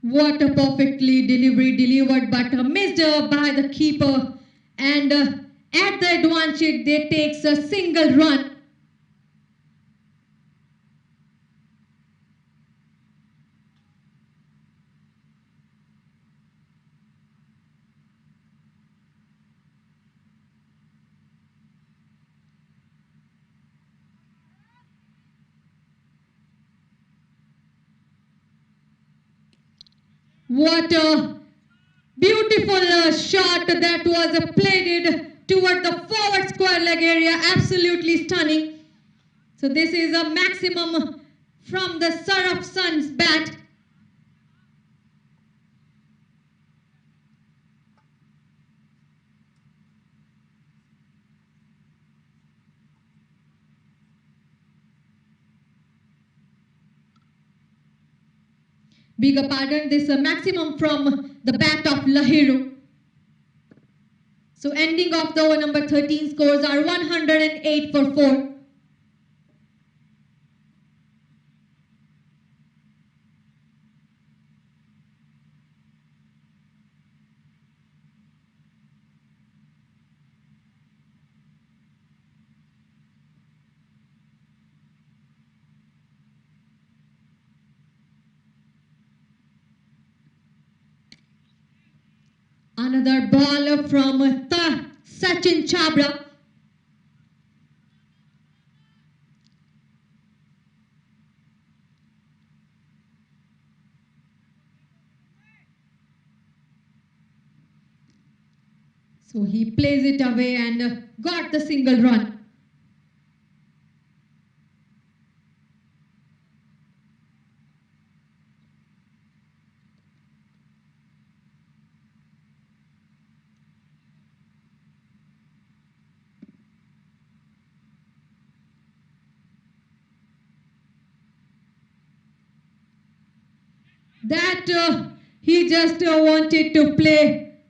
What a perfectly delivered, but missed by the keeper. And at the advantage, they takes a single run. What a beautiful shot that was played toward the forward square leg area. Absolutely stunning. So this is a maximum from the Saraf Sun's bat. Bigger pardon, this maximum from the bat of Lahiru. So ending of the over number 13, scores are 108 for 4. Another ball from Sachin Chabra. So he plays it away and got the single run. That he just wanted to play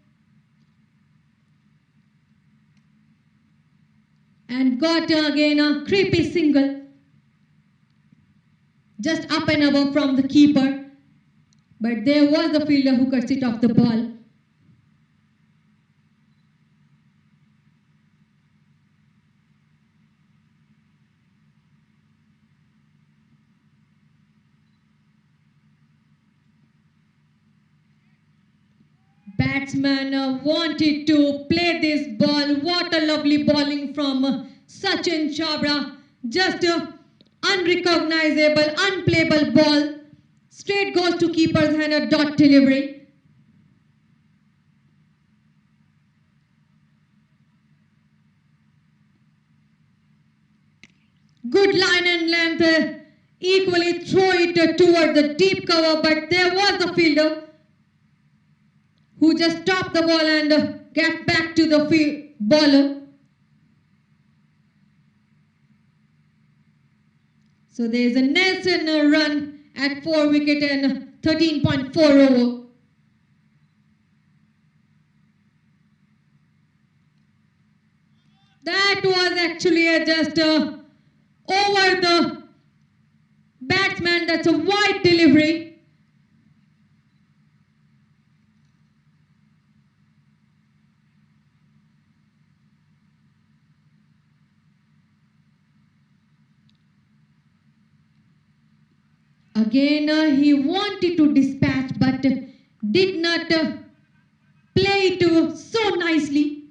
and got again a creepy single just up and above from the keeper, but there was the fielder who cuts it off the ball. Batsman wanted to play this ball. What a lovely bowling from Sachin Chabra. Just unrecognizable, unplayable ball. Straight goes to keeper's hand, a dot delivery. Good line and length. Equally throw it toward the deep cover, but there was the fielder who just stopped the ball and get back to the bowler. So there is a Nelson run at 4 wicket and 13.4 over. That was actually just over the batsman. That's a wide delivery. Again, he wanted to dispatch, but did not play it so nicely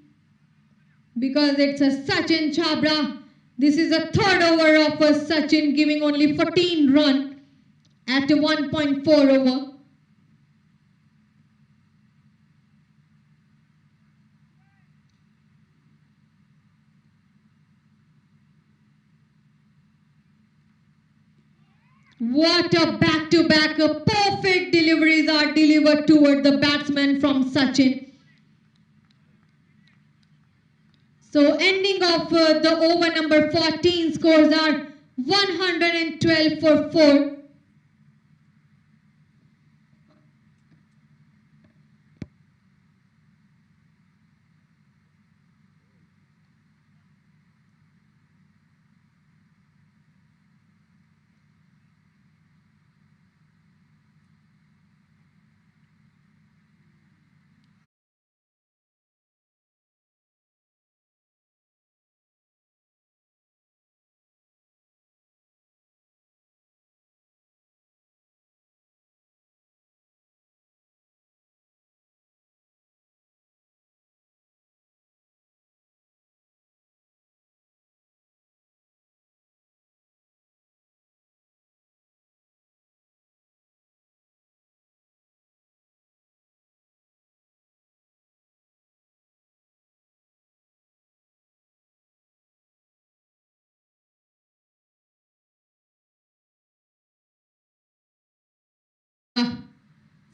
because it's a Sachin Chabra. This is a third over of Sachin, giving only 14 runs at 1.4 over. What a back-to-back, perfect deliveries are delivered toward the batsman from Sachin. So ending of the over number 14, scores are 112 for 4.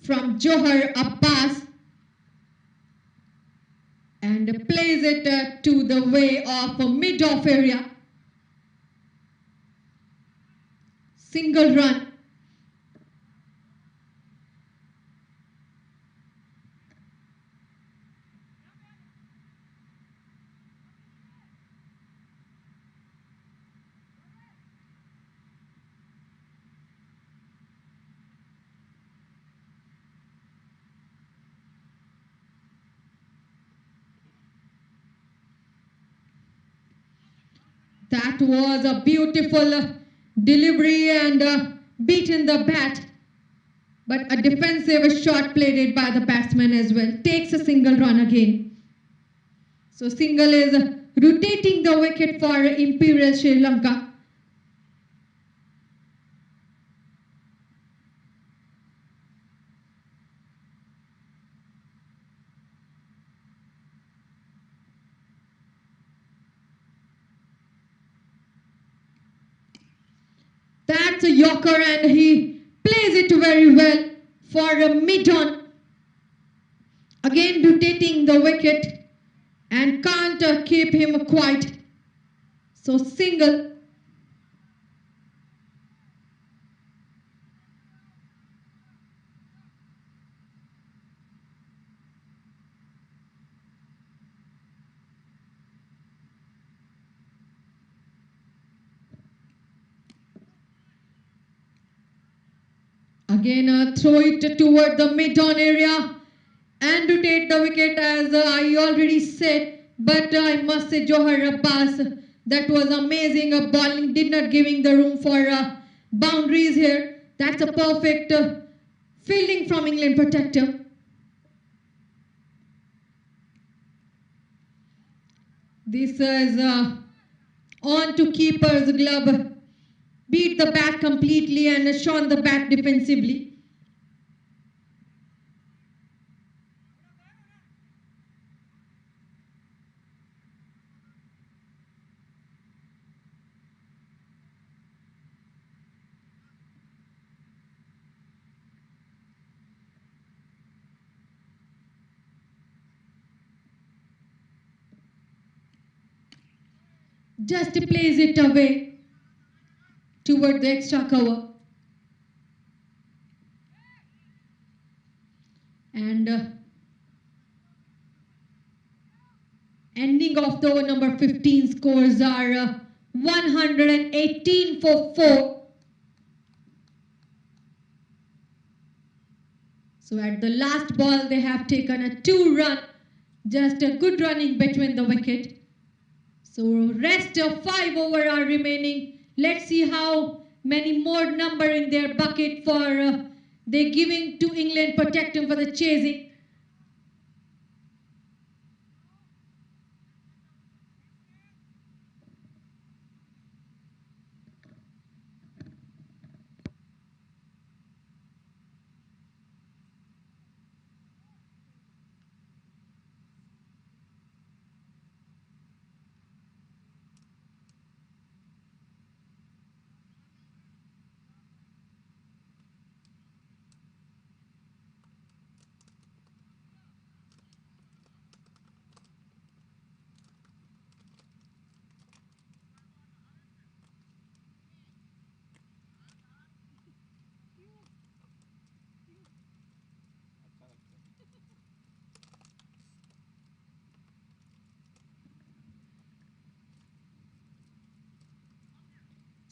From Johar Abbas, and plays it to the way of mid-off area. Single run. That was a beautiful delivery and beaten the bat. But a defensive shot played it by the batsman as well. Takes a single run again. So single is rotating the wicket for Imperial Sri Lanka. That's a Yorker and he plays it very well for a mid-on. Again rotating the wicket and can't keep him quiet. So single. Again throw it toward the mid-on area and rotate the wicket as I already said. But I must say Johar Abbas, that was amazing bowling, did not giving the room for boundaries here. That's a perfect fielding from England Protector. This is on to keeper's glove. Beat the bat completely and shone the bat defensively. Just plays it away toward the extra cover. And ending of the over number 15, scores are 118 for 4. So at the last ball they have taken a 2-run, just a good running between the wicket. So rest of 5 over are remaining. Let's see how many more number in their bucket for they're giving to England Protector for the chasing.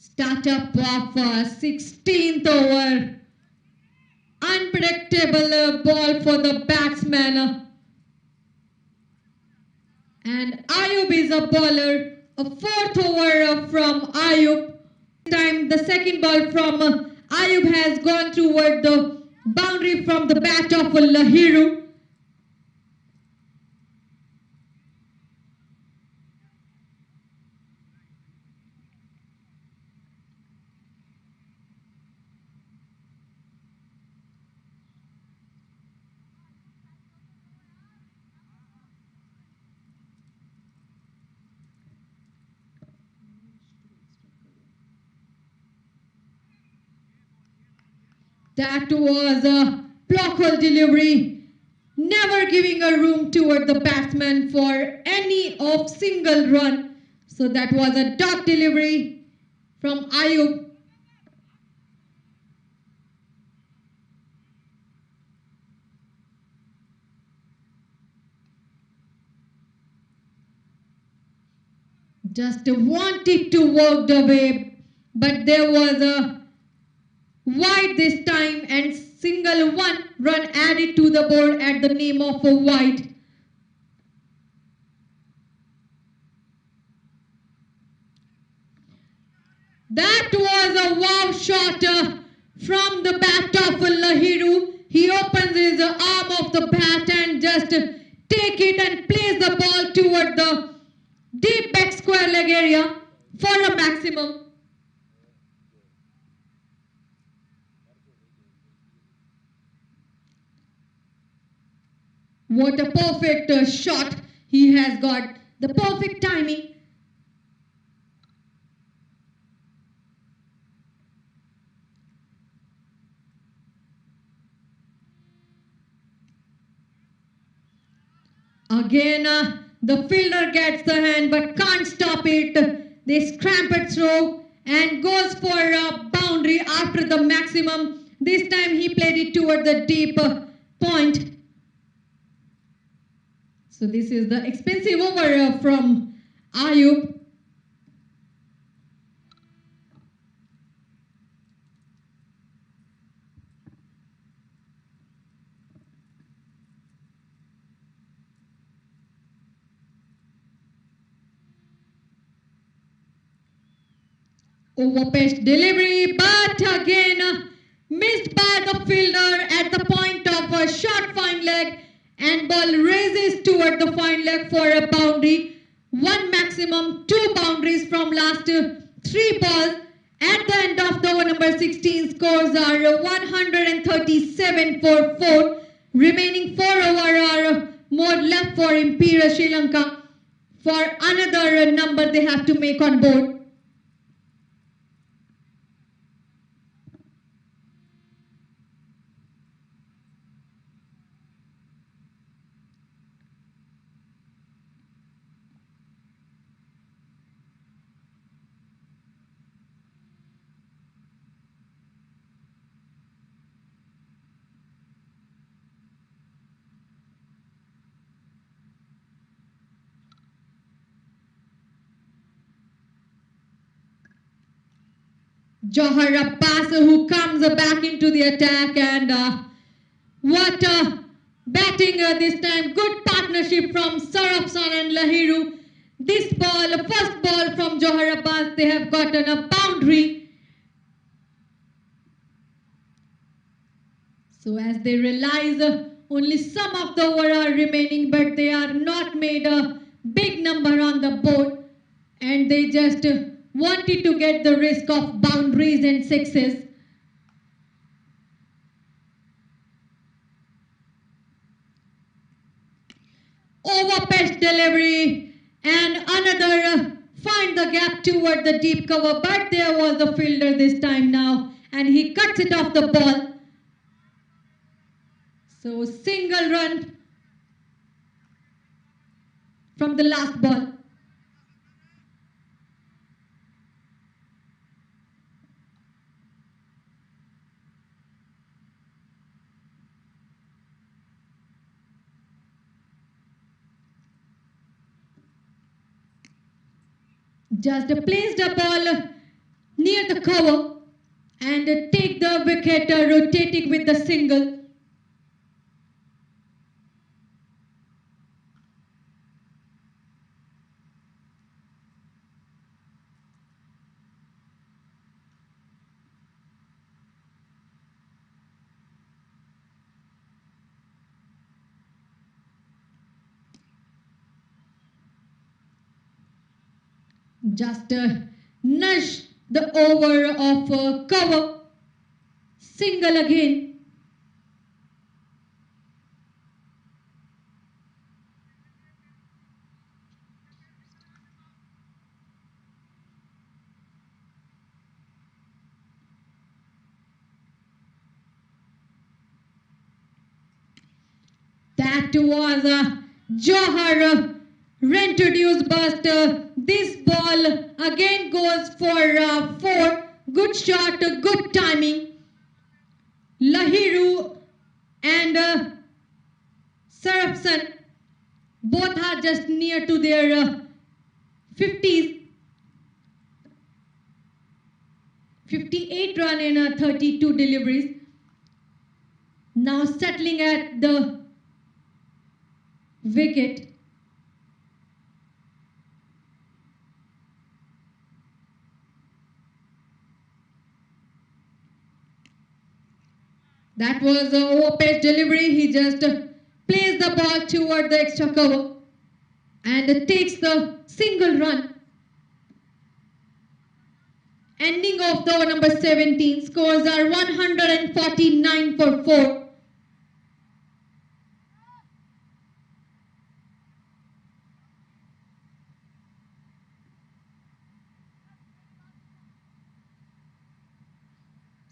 Startup of 16th over. Unpredictable ball for the batsman. And Ayub is a bowler. A 4th over from Ayub. This time the second ball from Ayub has gone toward the boundary from the bat of Lahiru. That was a block hole delivery, never giving a room toward the batsman for any of single run. So that was a dot delivery from Ayub. Just wanted to walk away, but there was a wide this time and single 1 run added to the board at the name of a wide. That was a wow shot from the bat of Lahiru. He opens his arm of the bat and just take it and place the ball toward the deep back square leg area for a maximum. What a perfect shot he has got. The perfect timing. Again, the fielder gets the hand but can't stop it. They scramp it through and goes for a boundary after the maximum. This time he played it toward the deep point. So this is the expensive over from Ayub. Over pitch delivery, but again missed by the fielder at the point of a short fine leg. And ball raises toward the fine leg for a boundary. 1 maximum, 2 boundaries from last 3 balls. At the end of the over number 16, scores are 137 for 4. Remaining 4 over are more left for Imperial Sri Lanka. For another number they have to make on board. Johar Abbas who comes back into the attack, and what batting this time. Good partnership from Sarafsan and Lahiru. This ball, first ball from Johar Abbas, they have gotten a boundary. So as they realize only some of the over are remaining, but they are not made a big number on the board, and they just wanted to get the risk of boundaries and sixes. Over pitch delivery and another find the gap toward the deep cover, but there was the fielder this time now, and he cuts it off the ball. So single run from the last ball. Just placed a ball near the cover and take the wicket, rotating with the single. Just nudge the over of cover, single again. That was Johar reintroduced, but this ball again goes for 4. Good shot, good timing. Lahiru and Sarapsan both are just near to their 50s. 58 run in 32 deliveries. Now settling at the wicket. That was an over-pitch delivery. He just plays the ball toward the extra cover and takes the single run. Ending of the over number 17. Scores are 149 for 4.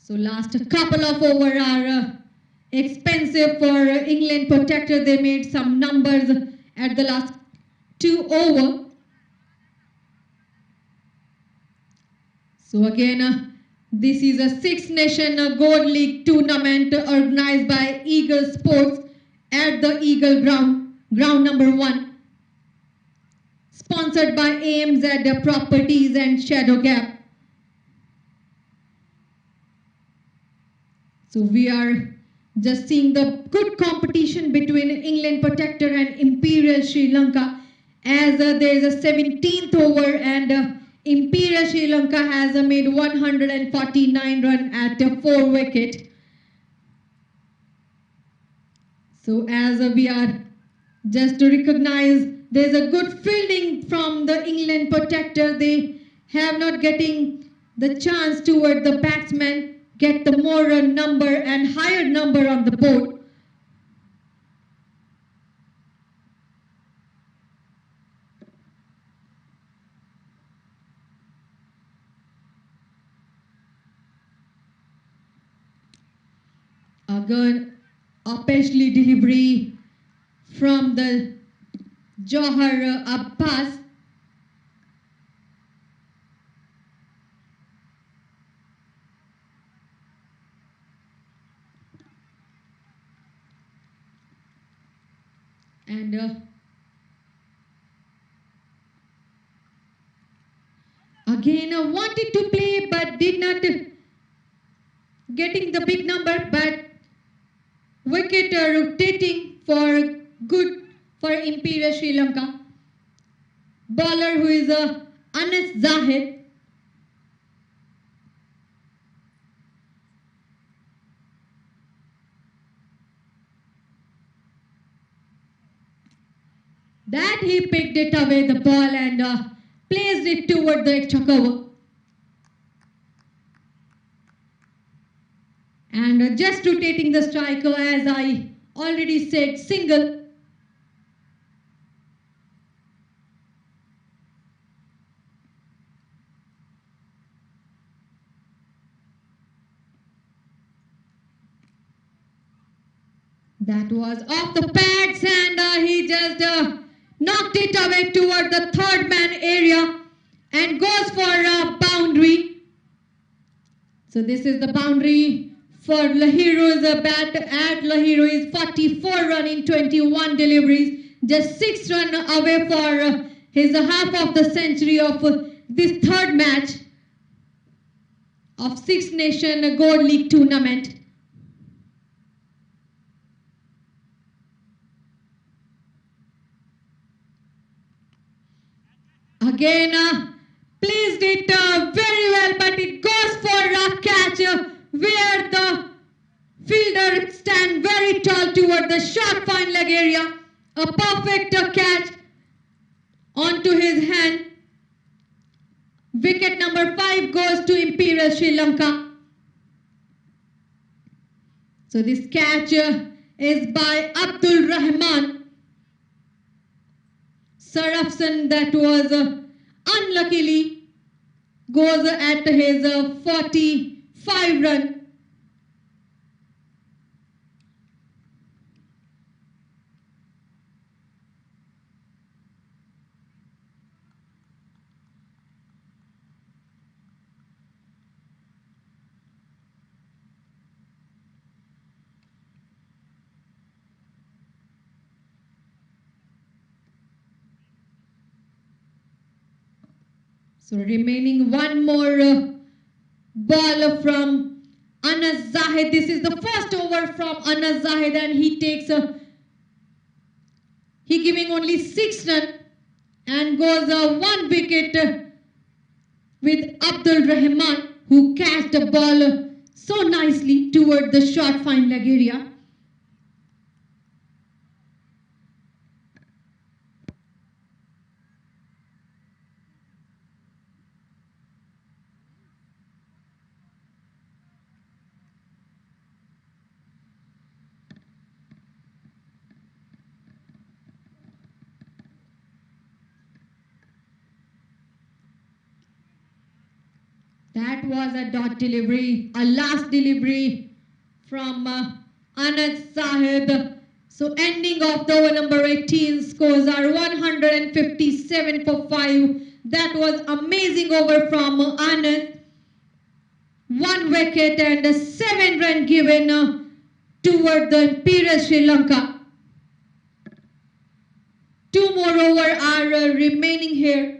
So last couple of over are expensive for England Protector. They made some numbers at the last 2 over. So again, this is a Six Nation Gold League tournament organized by Eagle Sports at the Eagle Ground, ground number 1. Sponsored by AMZ Properties and Shadow Gap. So we are just seeing the good competition between England Protector and Imperial Sri Lanka, as there is a 17th over and Imperial Sri Lanka has made 149 run at 4 wicket. So as we are just to recognize, there is a good fielding from the England Protector. They have not getting the chance toward the batsman get the more number and higher number on the board. Again, a Peshli delivery from the Johar Abbas. And again wanted to play but did not getting the big number, but wicket rotating for good for Imperial Sri Lanka. Bowler who is Anas Zahid. That he picked it away the ball and placed it toward the extra cover. And just rotating the striker, as I already said, single. That was off the pads and he just knocked it away toward the third man area and goes for a boundary. So this is the boundary for Lahiru's bat. At Lahiru is 44 run in 21 deliveries, just 6 run away for his half of the century of this third match. of Six Nation Gold League tournament. Again, placed it very well, but it goes for a catch where the fielder stand very tall toward the short fine leg area. A perfect catch onto his hand. Wicket number 5 goes to Imperial Sri Lanka. So this catch is by Abdul Rahman Sarafsan, that was unluckily goes at his 45 run. So remaining one more ball from Anas Zahid. This is the first over from Anas Zahid, and he takes he giving only 6 runs and goes 1 wicket with Abdul Rahman, who catched the ball so nicely toward the short fine leg area. That was a dot delivery, a last delivery from Anas Zahid. So ending of the over number 18, scores are 157 for 5. That was amazing over from Anas. 1 wicket and a 7 run given toward the Imperial Sri Lanka. 2 more over are remaining here.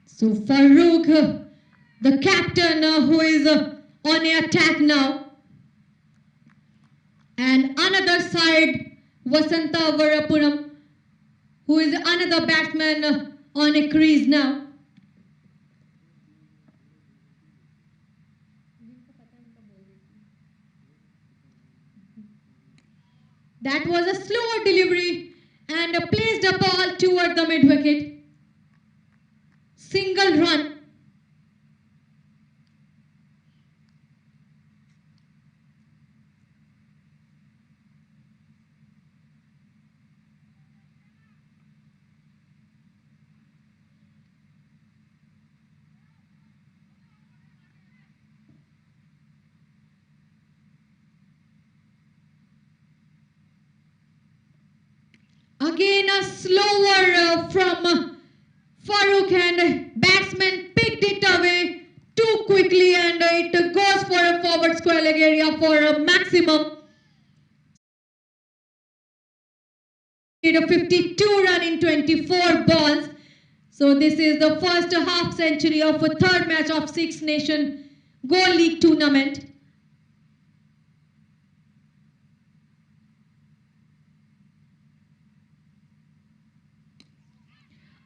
So Farooq, the captain, who is on attack now. And another side, Vasanta Varapuram, who is another batsman on a crease now. That was a slower delivery and placed a ball toward the mid-wicket. Single run. Again a slower from Farooq, and batsman picked it away too quickly, and it goes for a forward square leg area for a maximum. A 52 run in 24 balls. So this is the first half century of a third match of Six Nation Gold League tournament.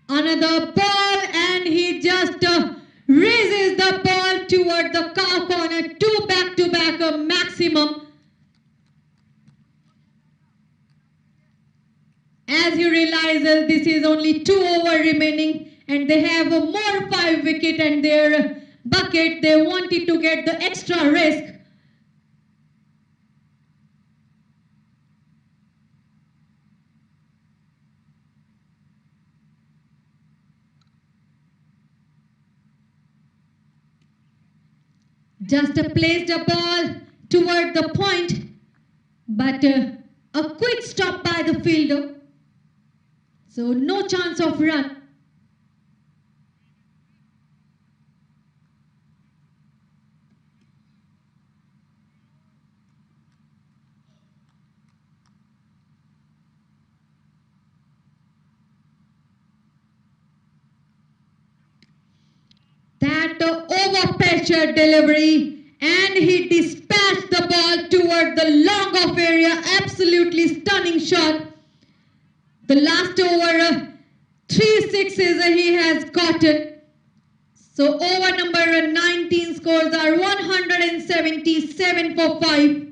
Another ball, and he just raises the ball toward the cow corner. 2 back-to-back maximum. As he realizes this is only 2 over remaining, and they have a more 5 wicket and their bucket. They wanted to get the extra risk. just placed a ball toward the point, but a quick stop by the fielder. So no chance of run. That over-pressure delivery, and he dispatched the ball toward the long off area. Absolutely stunning shot. The last over, 3 sixes he has gotten. So over number 19 scores are 177 for 5.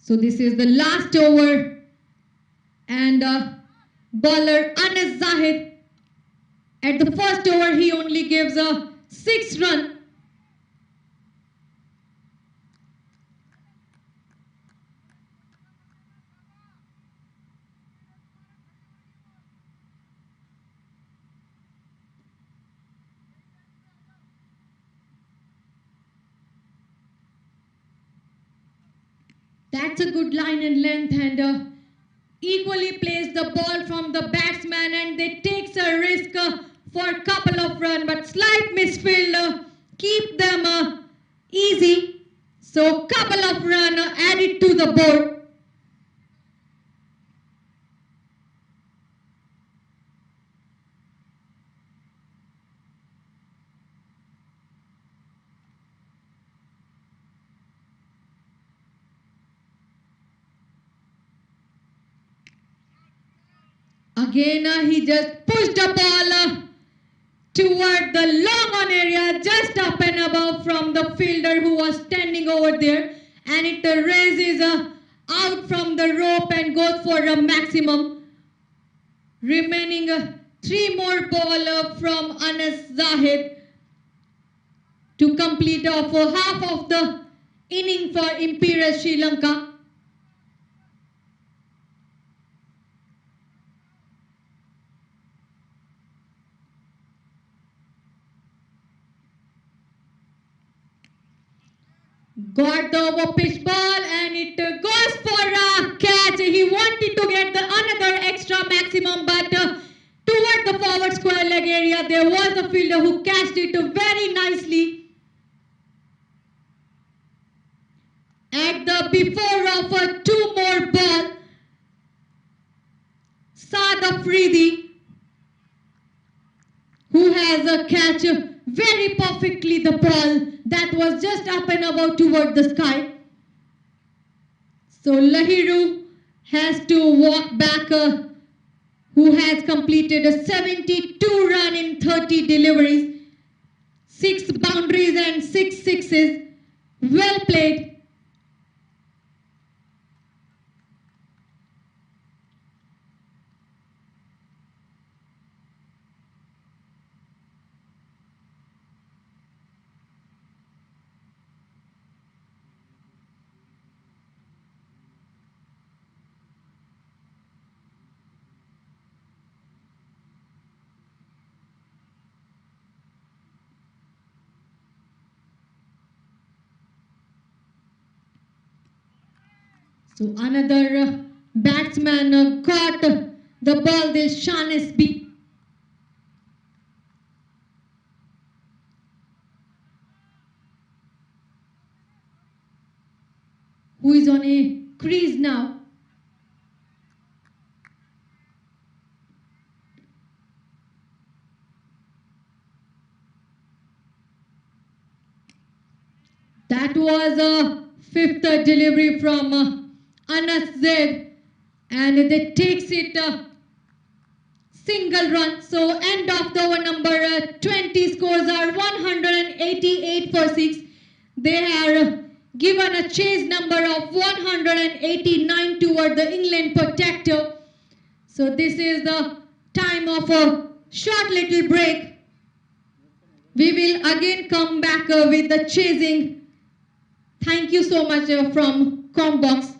So this is the last over, and bowler Anas Zahid, at the first over he only gives a 6 run. That's a good line and length, and equally plays the ball from the batsman, and they takes a risk for a couple of runs, but slight misfield keep them easy. So couple of runs added to the board. Again, he just pushed the ball toward the long on area, just up and above from the fielder who was standing over there, and it raises out from the rope and goes for a maximum. Remaining 3 more ball from Anas Zahid to complete off half of the inning for Imperial Sri Lanka. Got the over pitch ball, and it goes for a catch. He wanted to get the another extra maximum, but toward the forward square leg area there was a fielder who catched it very nicely. At the before of 2 more ball, Saad Afridi, who has catch very perfectly the ball that was just up and above toward the sky. So Lahiru has to walk back, who has completed a 72 run in 30 deliveries, 6 boundaries and 6 sixes. Well played. So another batsman caught the ball, this Shanesby. Who is on a crease now. That was a fifth delivery from Anas Z, and they takes it single run. So end of the over number 20, scores are 188 for 6. They are given a chase number of 189 toward the England Protector. So this is the time of a short little break. We will again come back with the chasing. Thank you so much from Combox.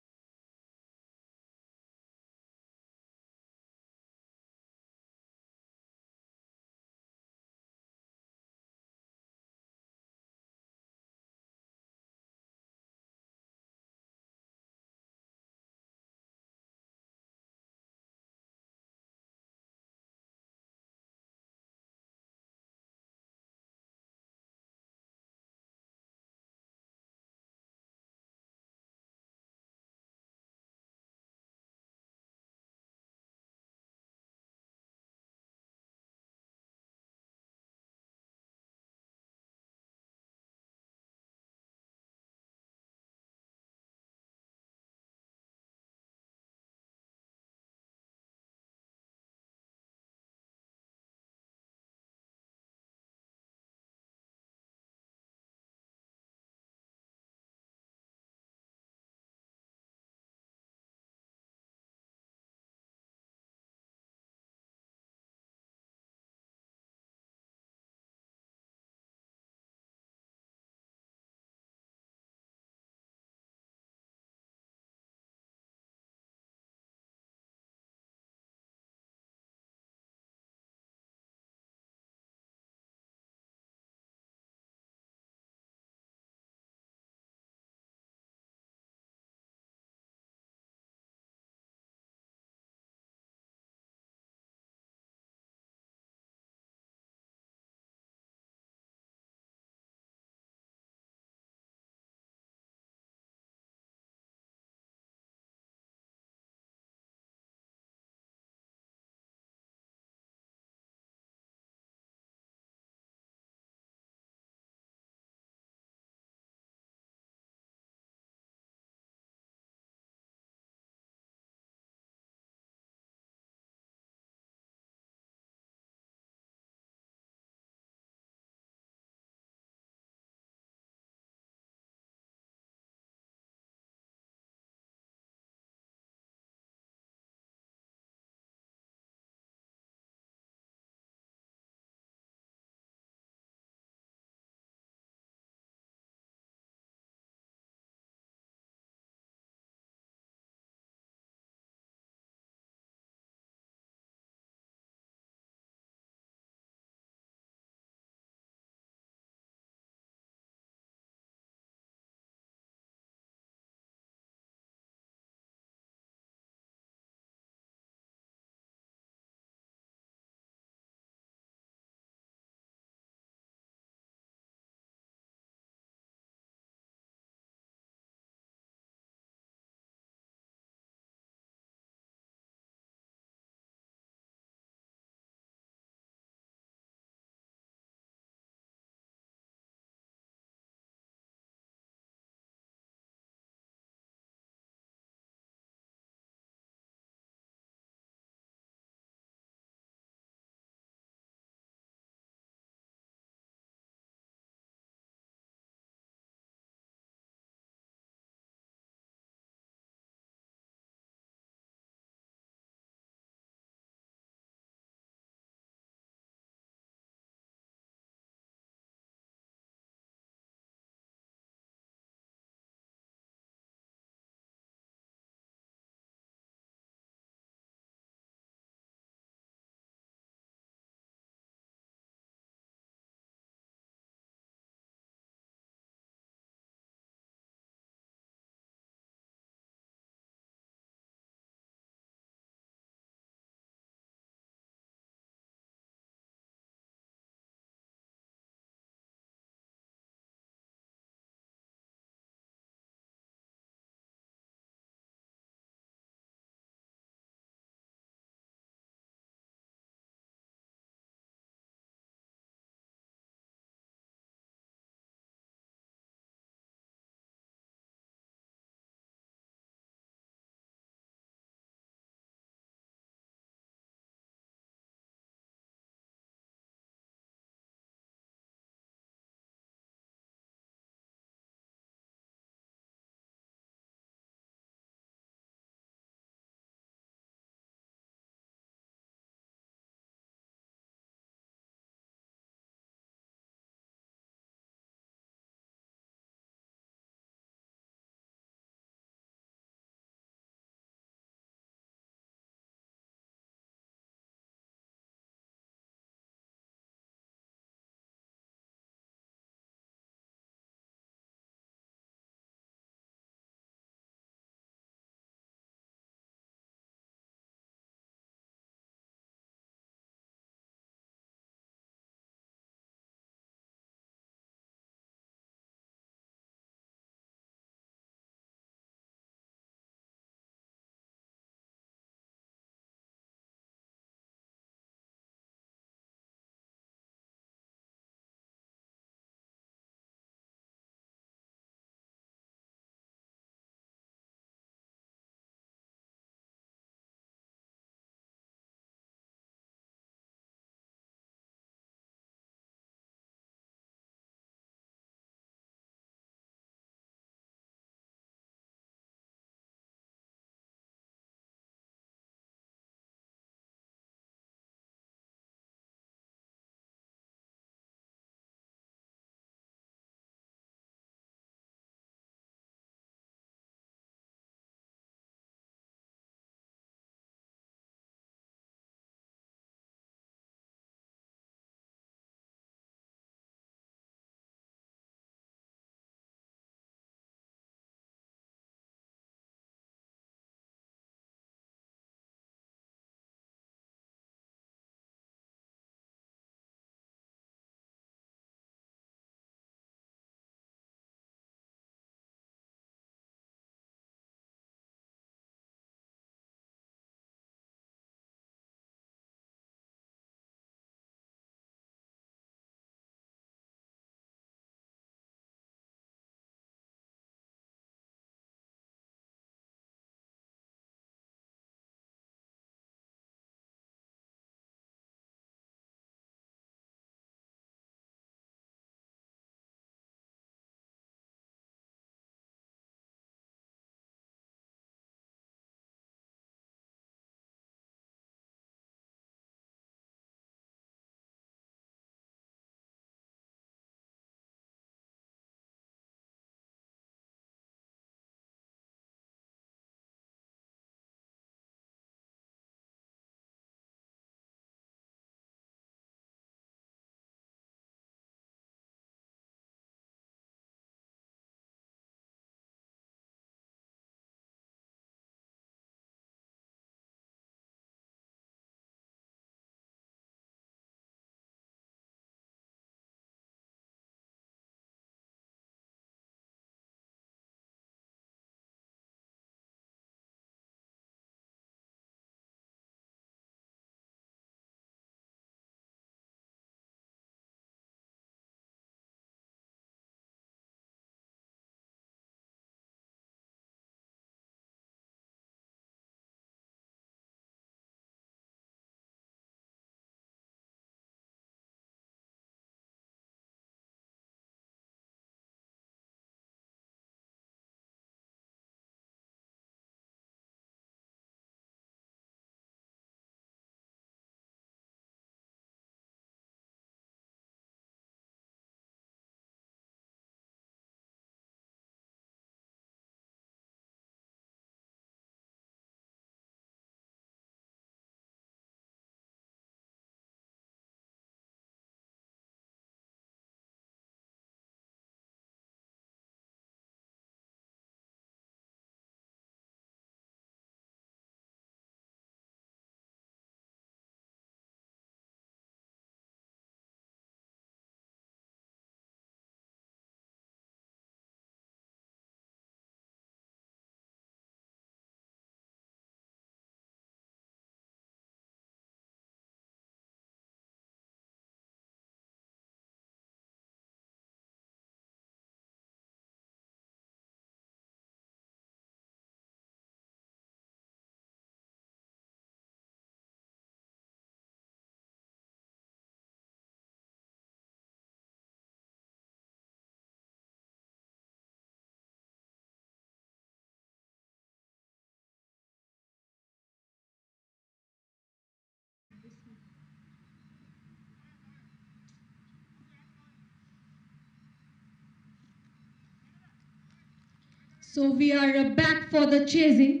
So we are back for the chasing.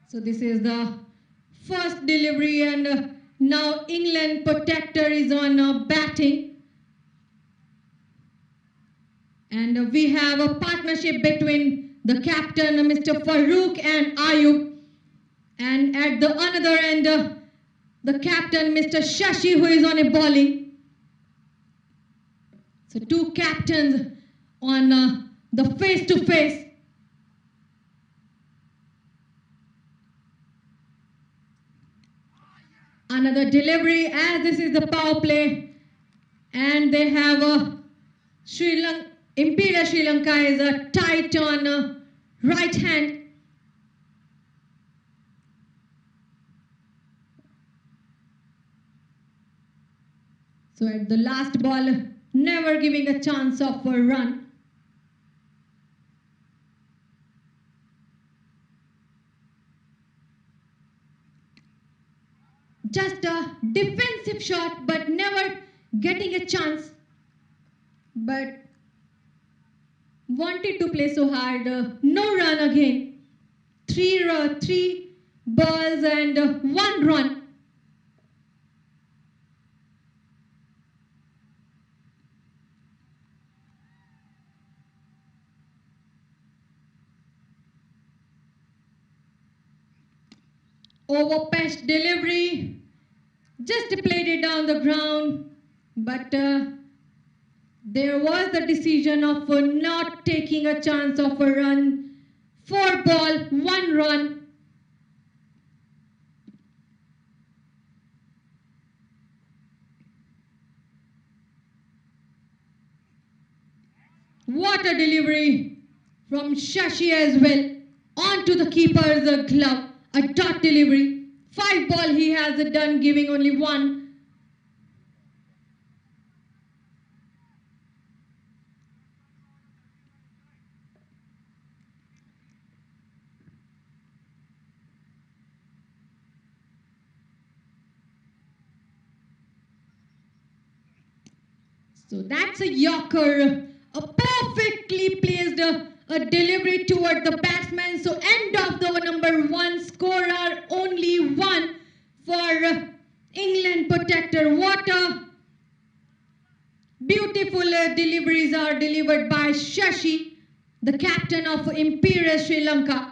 So this is the first delivery, and now England Protector is on batting. And we have a partnership between the captain, Mr. Farouk, and Ayub. And at the another end, the captain, Mr. Shashi, who is on a bowling. So two captains on the face-to-face. Another delivery, as this is the power play. And they have Imperial Sri Lanka is tight on right hand. So at the last ball, never giving a chance of a run. Just a defensive shot, but never getting a chance. But wanted to play so hard. No run again. Three balls and 1 run. Overpitched delivery, just played it down the ground, but there was the decision of not taking a chance of a run. 4 ball, 1 run. What a delivery from Shashi as well, onto the keeper's glove. A dot delivery. 5 ball he has done, giving only 1. So that's a Yorker, a perfectly placed a delivery toward the batsman. So end of the number 1, scorer only 1 for England Protector. What a beautiful deliveries are delivered by Shashi, the captain of Imperial Sri Lanka.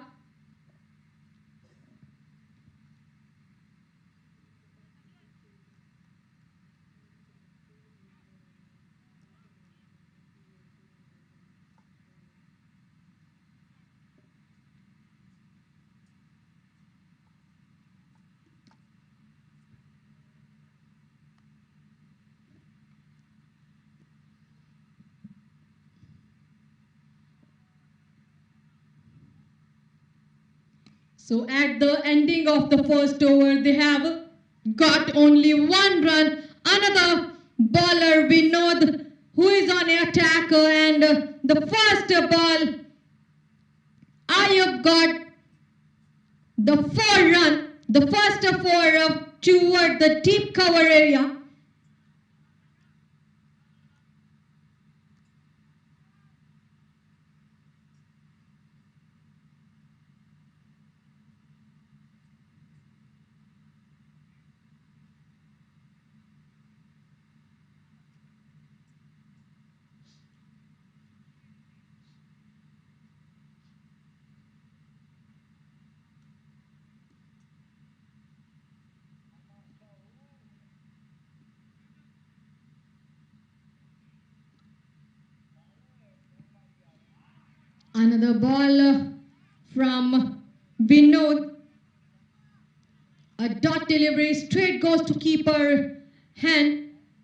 So at the ending of the first over, they have got only 1 run. Another bowler, Vinod, who is on attack, and the first ball, Ayub got the 4 run, the first 4 toward the deep cover area. Another ball from Vinod. A dot delivery, straight goes to keeper hand.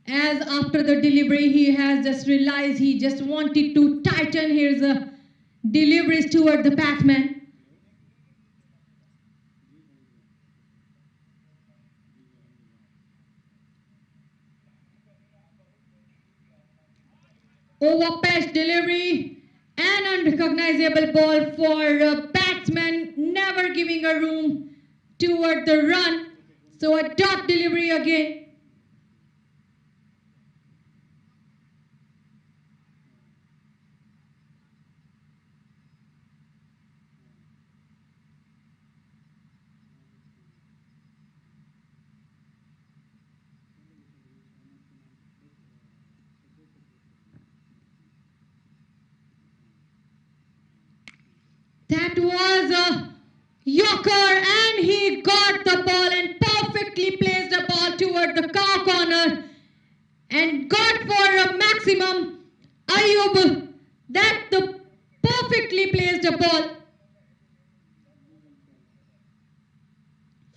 As after the delivery, he has just realized he just wanted to tighten his deliveries toward the batsman. Overpitched delivery. An unrecognizable ball for batsman, never giving a room toward the run. So a dot delivery again. That was a Yorker, and he got the ball and perfectly placed the ball toward the cow corner and got for a maximum. Ayub, that the perfectly placed the ball.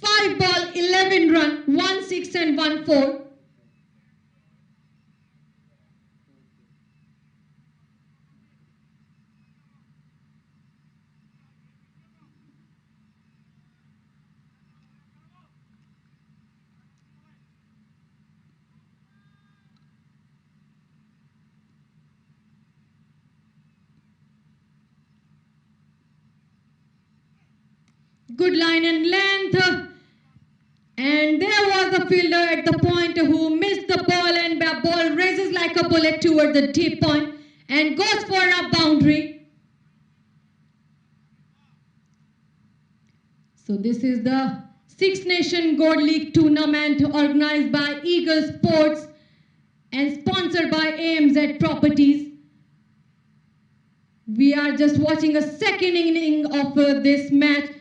5 ball, 11 run, 1 6 and 1 4. Good line and length. And there was a fielder at the point who missed the ball, and the ball races like a bullet toward the deep point and goes for a boundary. So this is the Six Nation Gold League tournament organized by Eagle Sports and sponsored by AMZ Properties. We are just watching a second inning of this match.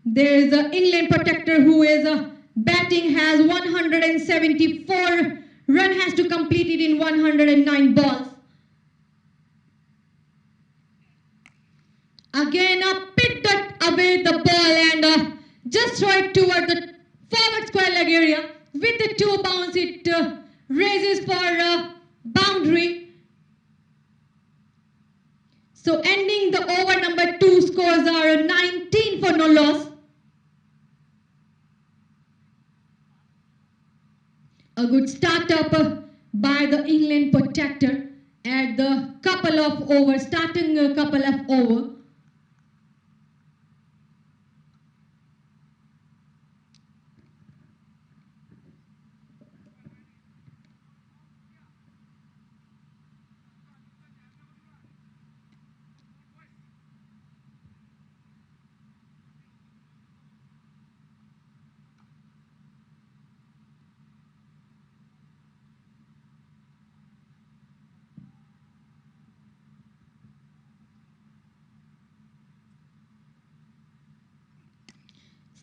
There is an England Protector who is batting, has 174 run, has to complete it in 109 balls. Again, picked away the ball and just throw it toward the forward square leg area. With the 2 bounce, it raises for a boundary. So ending the over number 2, scores are 19 for no loss. A good start-up by the England Protector at the couple of overs, starting a couple of overs.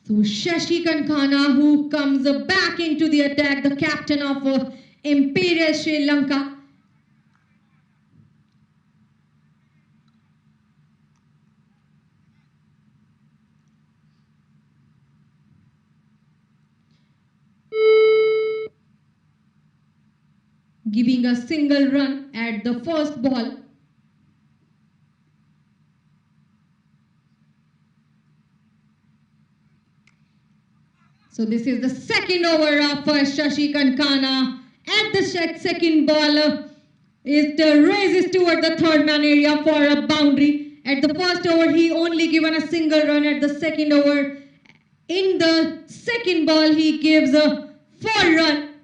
So Shashi Kankhana, who comes back into the attack, the captain of Imperial Sri Lanka. Giving a single run at the first ball. So this is the second over of Shashi Kankhana. At the second ball, it raises toward the third man area for a boundary. At the first over, he only given a single run. At the second over, in the second ball, he gives a 4 run.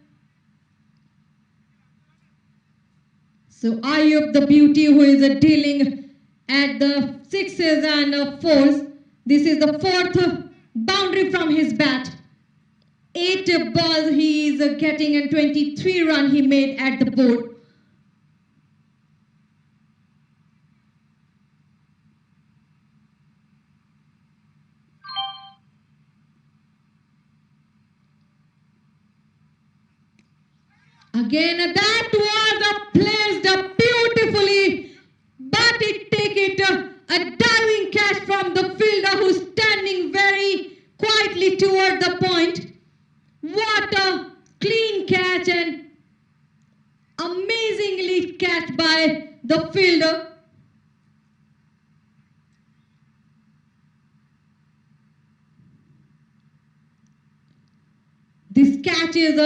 So Ayub the beauty, who is dealing at the 6s and 4s. This is the 4th boundary from his bat. 8 balls he is getting, and 23 run he made at the board. Again, that was placed beautifully, but it take it a diving catch from the fielder who's standing very quietly toward the point. What a clean catch and amazingly catch by the fielder. This catch is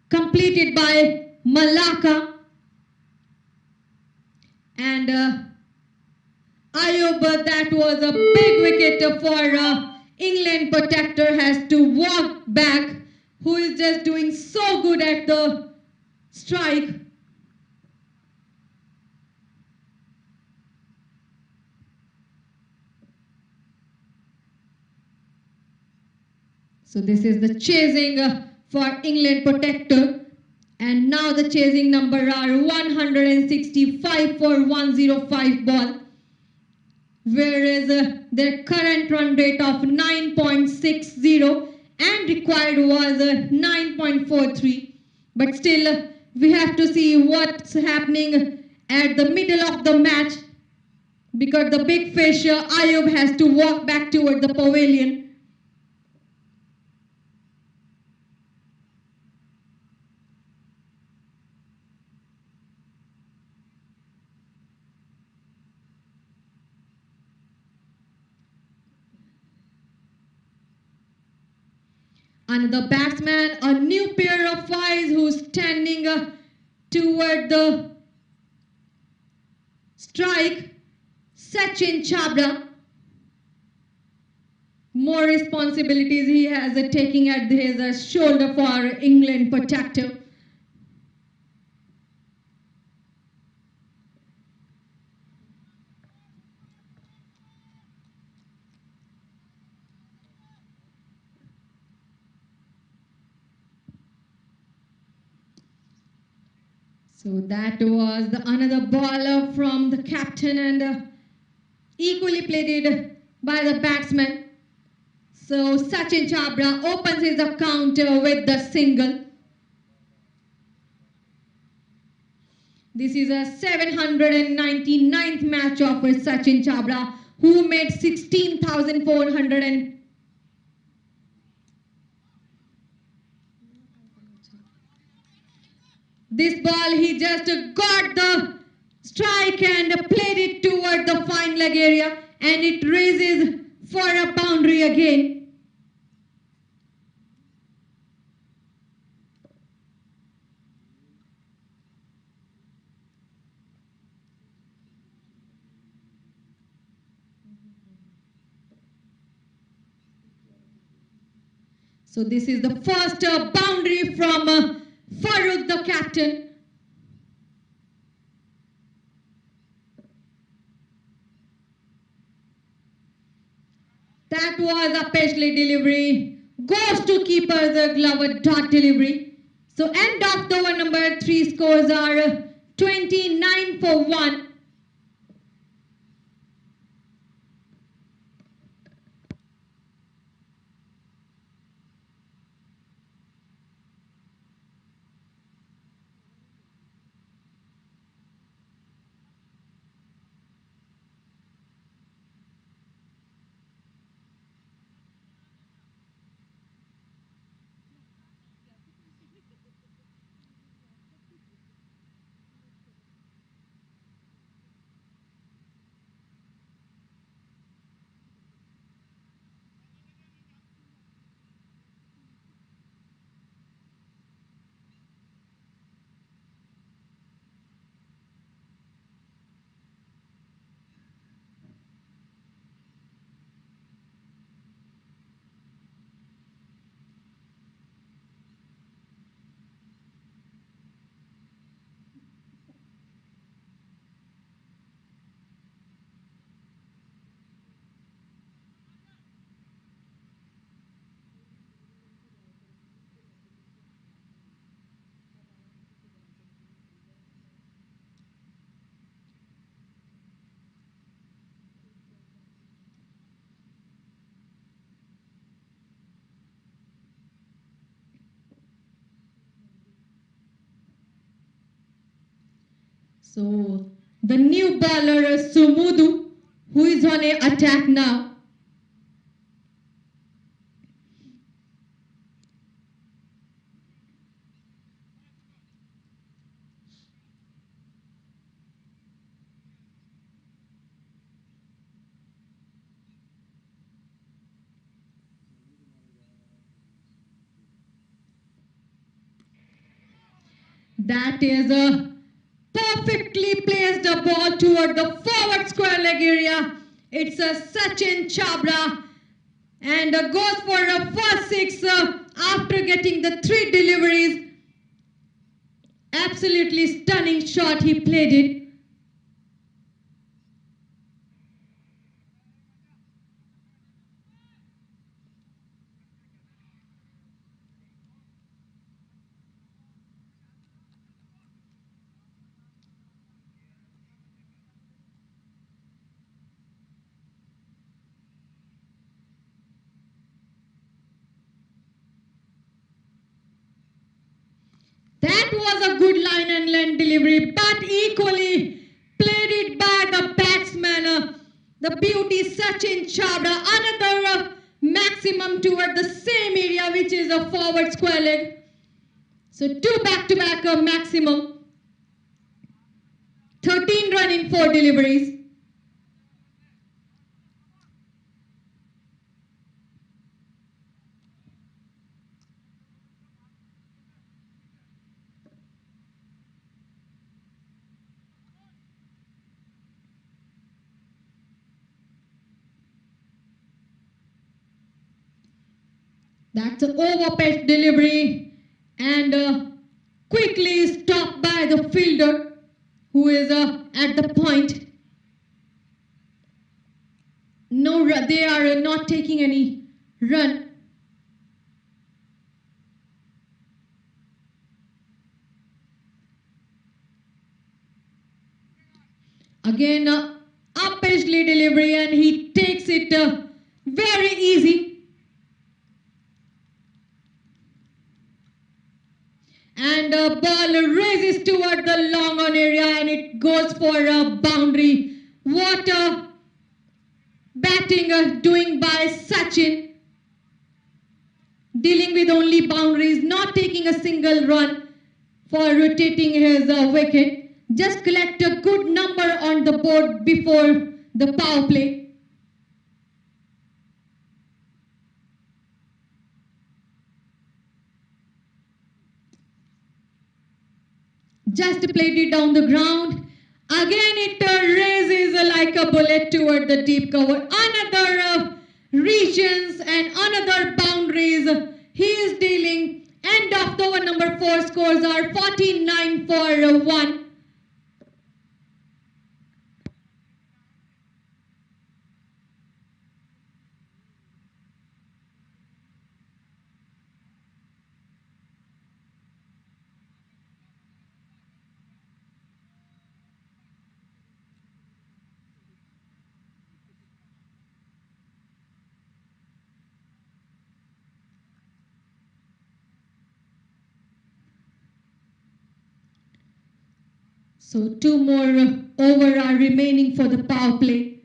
completed by LANKA, and Ayub, that was a big wicket for England Protector, has to walk back, who is just doing so good at the strike. So this is the chasing for England Protector, and now the chasing number are 165 for 105 ball. whereas their current run rate of 9.60 and required was 9.43. But still, we have to see what's happening at the middle of the match, because the big fish Ayub has to walk back toward the pavilion. Another batsman, a new pair of eyes who's standing toward the strike, Sachin Chabra. More responsibilities he has taking at his shoulder for England Protektor. So that was another ball from the captain and equally played by the batsman. So Sachin Chabra opens his account with the single. This is a 799th match of Sachin Chabra, who made 16,400. This ball, he just got the strike and played it toward the fine leg area, and it raises for a boundary again. So this is the first boundary from Farooq, the captain. That was a Paisley delivery. Goes to keeper the Glover dot delivery. So end of the over number 3 scores are 29 for 1. So the new bowler Sumudu, who is on a attack now. That is a perfectly placed a ball toward the forward square leg area. It's a Sachin Chabra and goes for a first 6 after getting the 3 deliveries. Absolutely stunning shot he played it. a good line and length delivery, but equally played it by the batsman. The beauty Sachin Chabra, another maximum toward the same area, which is a forward square leg. So 2 back-to-back maximum. 13 run in 4 deliveries. That's an over-pitch delivery and quickly stopped by the fielder who is at the point. No, they are not taking any run. Again, up-pitch delivery, and he takes it very easy. And the ball raises toward the long on area and it goes for a boundary. What a batting doing by Sachin. Dealing with only boundaries, not taking a single run for rotating his wicket. Just collect a good number on the board before the power play. Just played it down the ground. Again it raises like a bullet toward the deep cover. Another regions and another boundaries. He is dealing. End of the over. Number 4 scores are 49 for 1. So 2 more over are remaining for the power play.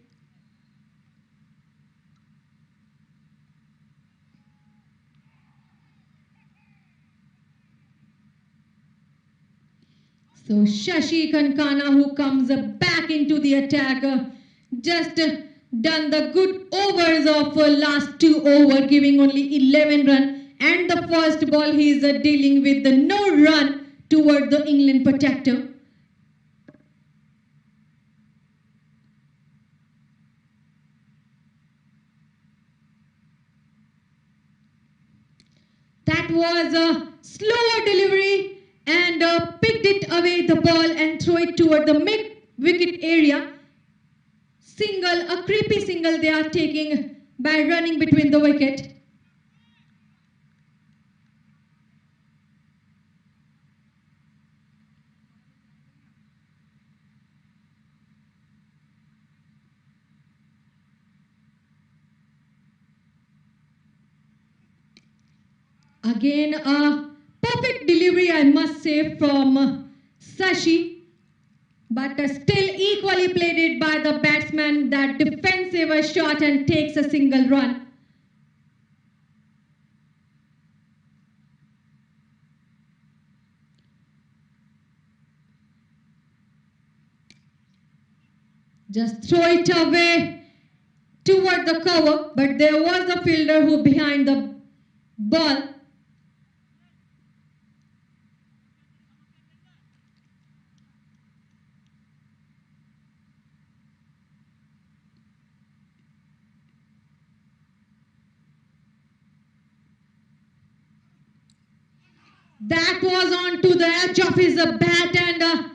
So Shashi Kankana, who comes back into the attack, just done the good overs of last 2 over, giving only 11 run. And the first ball he is dealing with the no run toward the England Protector. That was a slower delivery and picked it away the ball and throw it toward the mid-wicket area. Single, a creepy single they are taking by running between the wicket. Again, a perfect delivery, I must say, from Sashi. But still equally played it by the batsman, that defensive shot, and takes a single run. Just throw it away toward the cover, but there was a fielder who behind the ball. That was on to the edge of his bat, and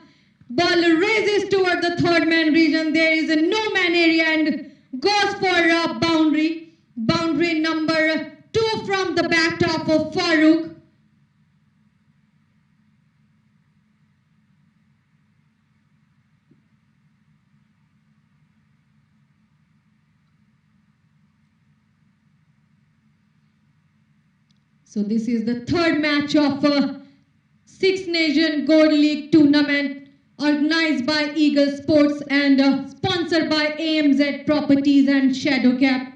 ball raises toward the third man region. There is a no man area and goes for a boundary. Boundary number 2 from the bat of Farooq. So this is the third match of Six Nation Gold League tournament organized by Eagle Sports and sponsored by AMZ Properties and Shadowcap.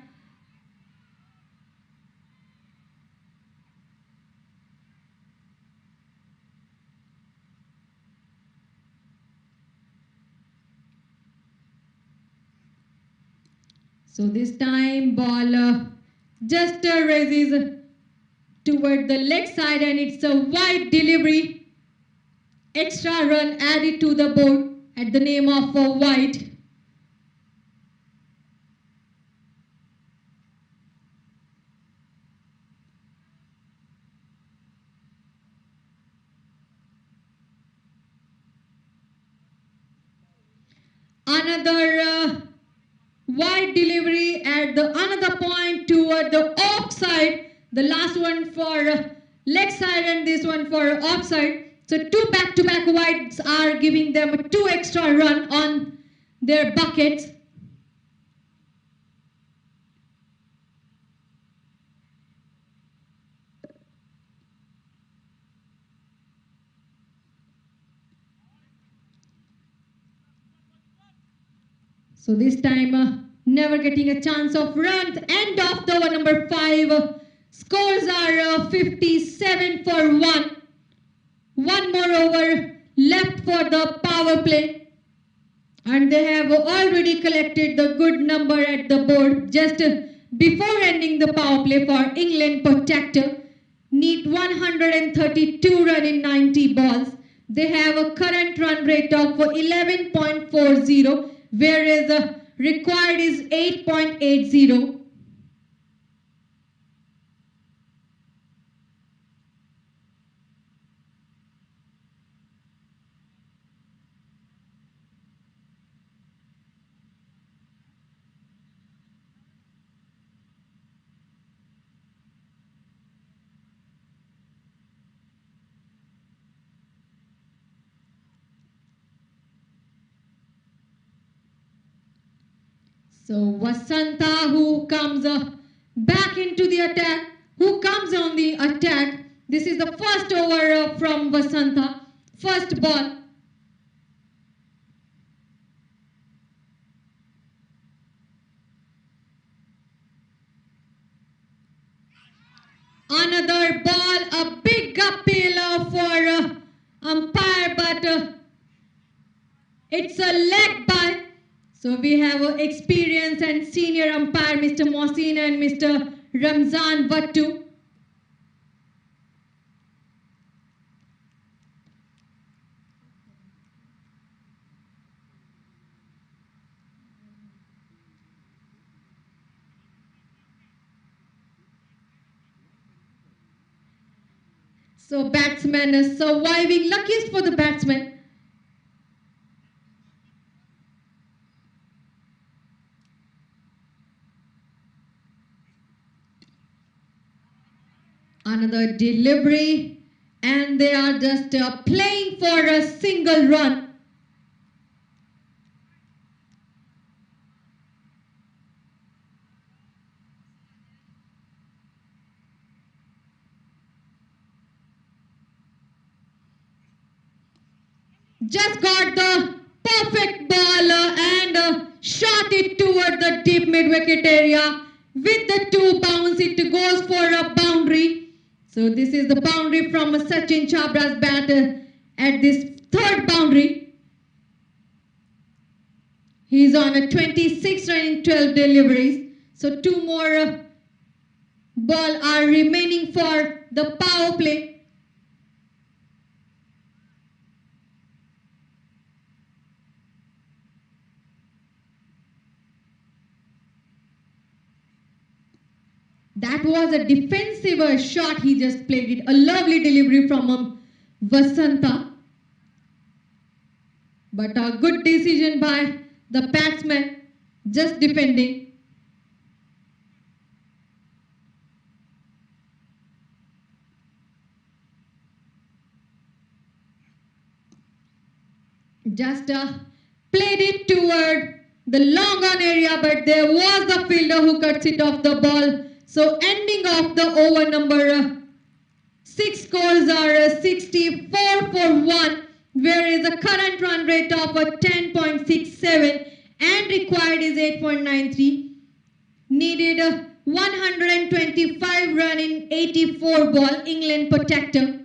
So this time ball just raises toward the leg side and it's a wide delivery. Extra run added to the board at the name of wide. Another wide delivery at the another point toward the offside. The last one for leg side and this one for offside. So two back-to-back wides are giving them a 2 extra run on their buckets. So this time never getting a chance of runs. End of the over number 5. Scores are 57 for 1. One more over left for the power play. And they have already collected the good number at the board just before ending the power play for England Protector. Need 132 run in 90 balls. They have a current run rate of 11.40, whereas required is 8.80. So Vasanta, who comes back into the attack, who comes on the attack. This is the first over from Vasanta, first ball. Another ball, a big appeal for umpire, but it's a leg ball. So we have experienced and senior umpire Mr. Mohsin and Mr. Ramzan Vattu. So batsman is surviving, luckiest for the batsman. Another delivery and they are just playing for a single run. Just got the perfect ball and shot it toward the deep mid-wicket area. With the 2 bounce, it goes for a boundary. So this is the boundary from Sachin Chabra's bat at this third boundary. He's on a 26 run in 12 deliveries. So 2 more ball are remaining for the power play. That was a defensive shot. He just played it. A lovely delivery from Vasanta. But a good decision by the batsman, just defending. Just played it toward the long on area, but there was the fielder who cuts it off the ball. So ending off the over number Six scores are 64 for 1, whereas the current run rate of 10.67 and required is 8.93. Needed 125 run in 84 ball, England Protector.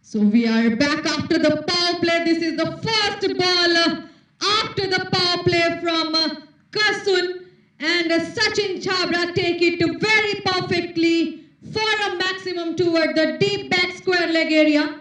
So we are back after the power play. This is the first ball after the power play from Kasun, and Sachin Chabra take it very perfectly for a maximum toward the deep back square leg area.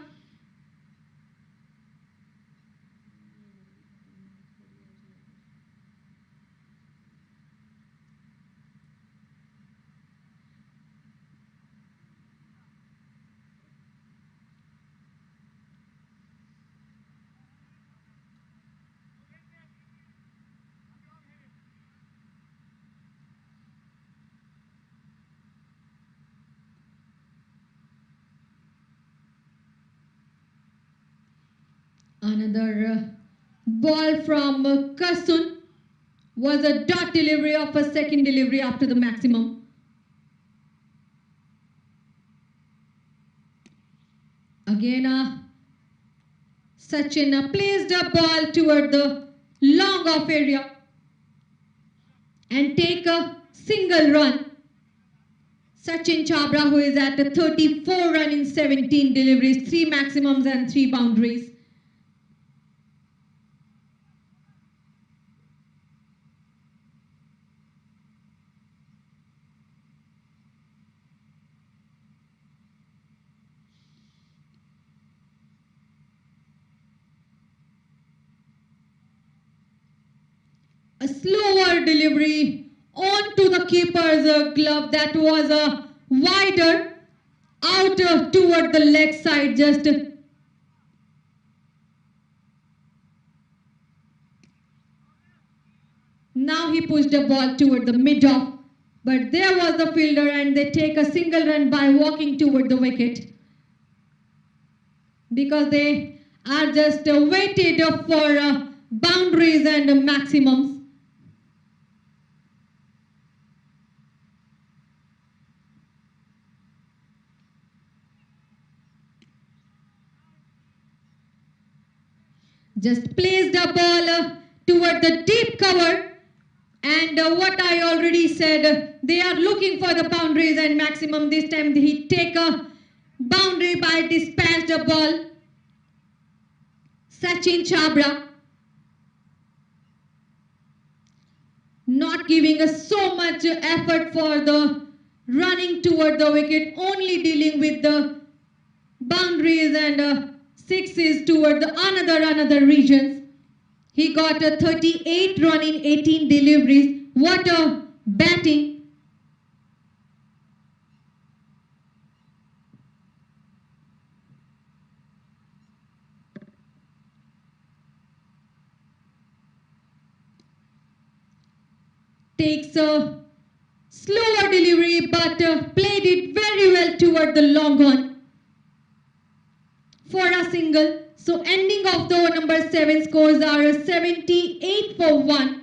Another ball from Kasun was a dot delivery of a second delivery after the maximum. Again, Sachin placed a ball toward the long off area and take a single run. Sachin Chabra, who is at 34 run in 17 deliveries, 3 maximums and 3 boundaries. A slower delivery onto the keeper's glove that was wider out toward the leg side. Just now he pushed the ball toward the mid-off, but there was the fielder and they take a single run by walking toward the wicket because they are just waited for boundaries and maximums. Just placed the ball toward the deep cover, and what I already said, they are looking for the boundaries and maximum. This time he take a boundary by dispatched the ball. Sachin Chabra not giving us so much effort for the running toward the wicket, only dealing with the boundaries and sixes toward the another regions. He got a 38 run in 18 deliveries. What a batting! takes a slower delivery but played it very well toward the long on for a single. So ending of the over number 7 scores are 78 for 1.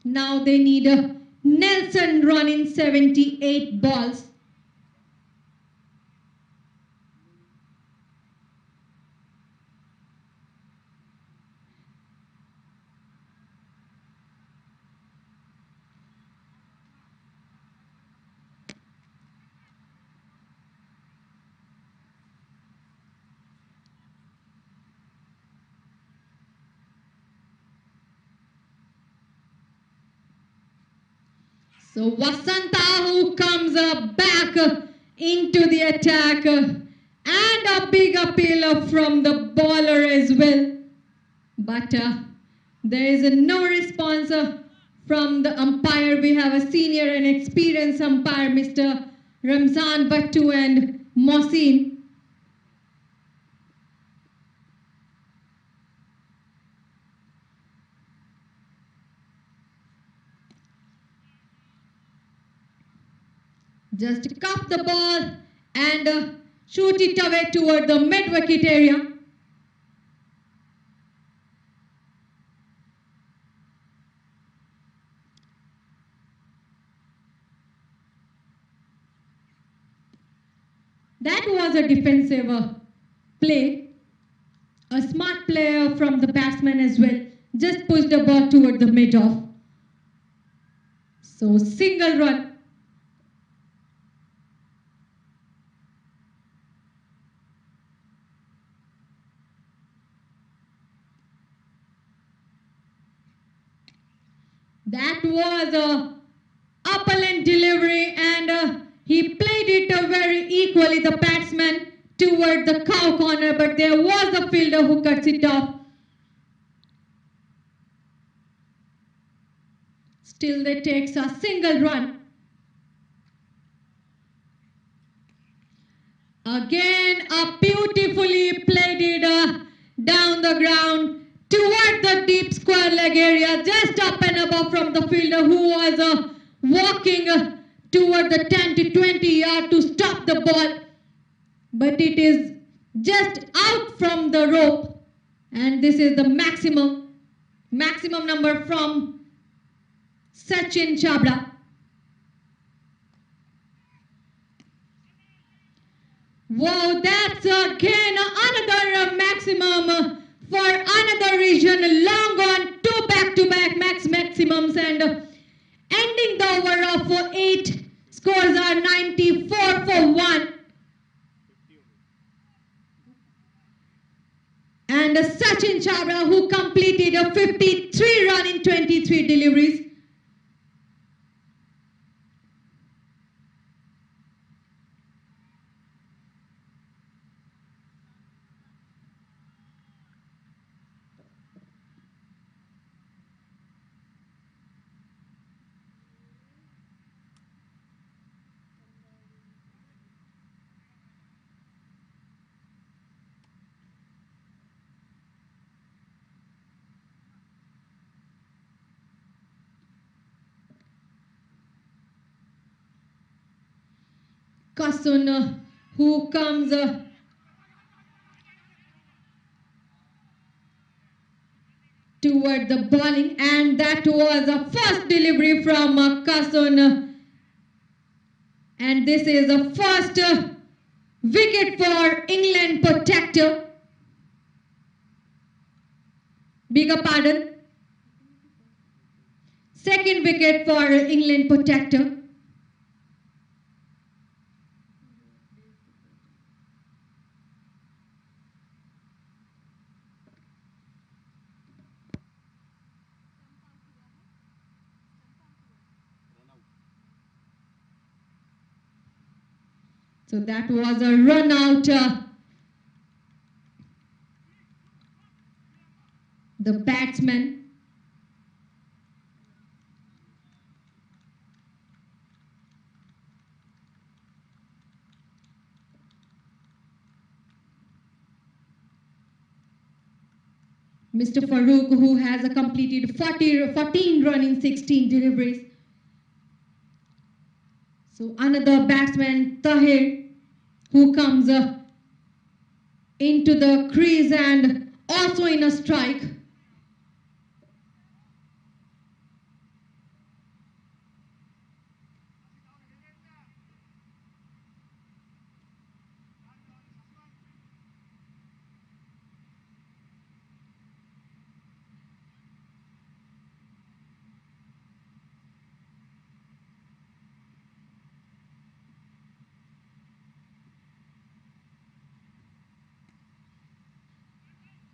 Now they need a Nelson run in 78 balls. So Vasanta, who comes back into the attack, and a big appeal from the bowler as well. But there is no response from the umpire. We have a senior and experienced umpire, Mr. Ramzan Bhattu and Mohsin. Just cuff the ball and shoot it away toward the mid-wicket area. That was a defensive play. A smart play from the batsman as well. Just pushed the ball toward the mid-off. So single run. That was a upper lane delivery and he played it very equally, the batsman, toward the cow corner, but there was a fielder who cuts it off. Still they takes a single run. Again, a beautifully played it down the ground toward the deep square leg area, just up and above from the fielder who was walking toward the 10 to 20 yard to stop the ball. But it is just out from the rope, and this is the maximum number from Sachin Chabra. Wow, that's again another maximum for another region, long on, 2 back-to-back maximums, and ending the over of 8, scores are 94 for 1. And Sachin Chabra, who completed a 53 run in 23 deliveries. Kasun, who comes toward the bowling, and that was a first delivery from Kasun, and this is the first wicket for England Protector. Bigger pardon. Second wicket for England Protector. So that was a run out. The batsman. Mr. Farouk, who has completed 14 run in 16 deliveries. So another batsman, Tahir, who comes into the crease and also in a strike.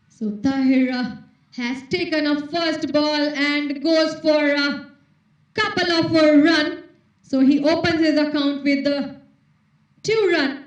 So Tahir has taken a first ball and goes for a couple of run. So he opens his account with the 2 run.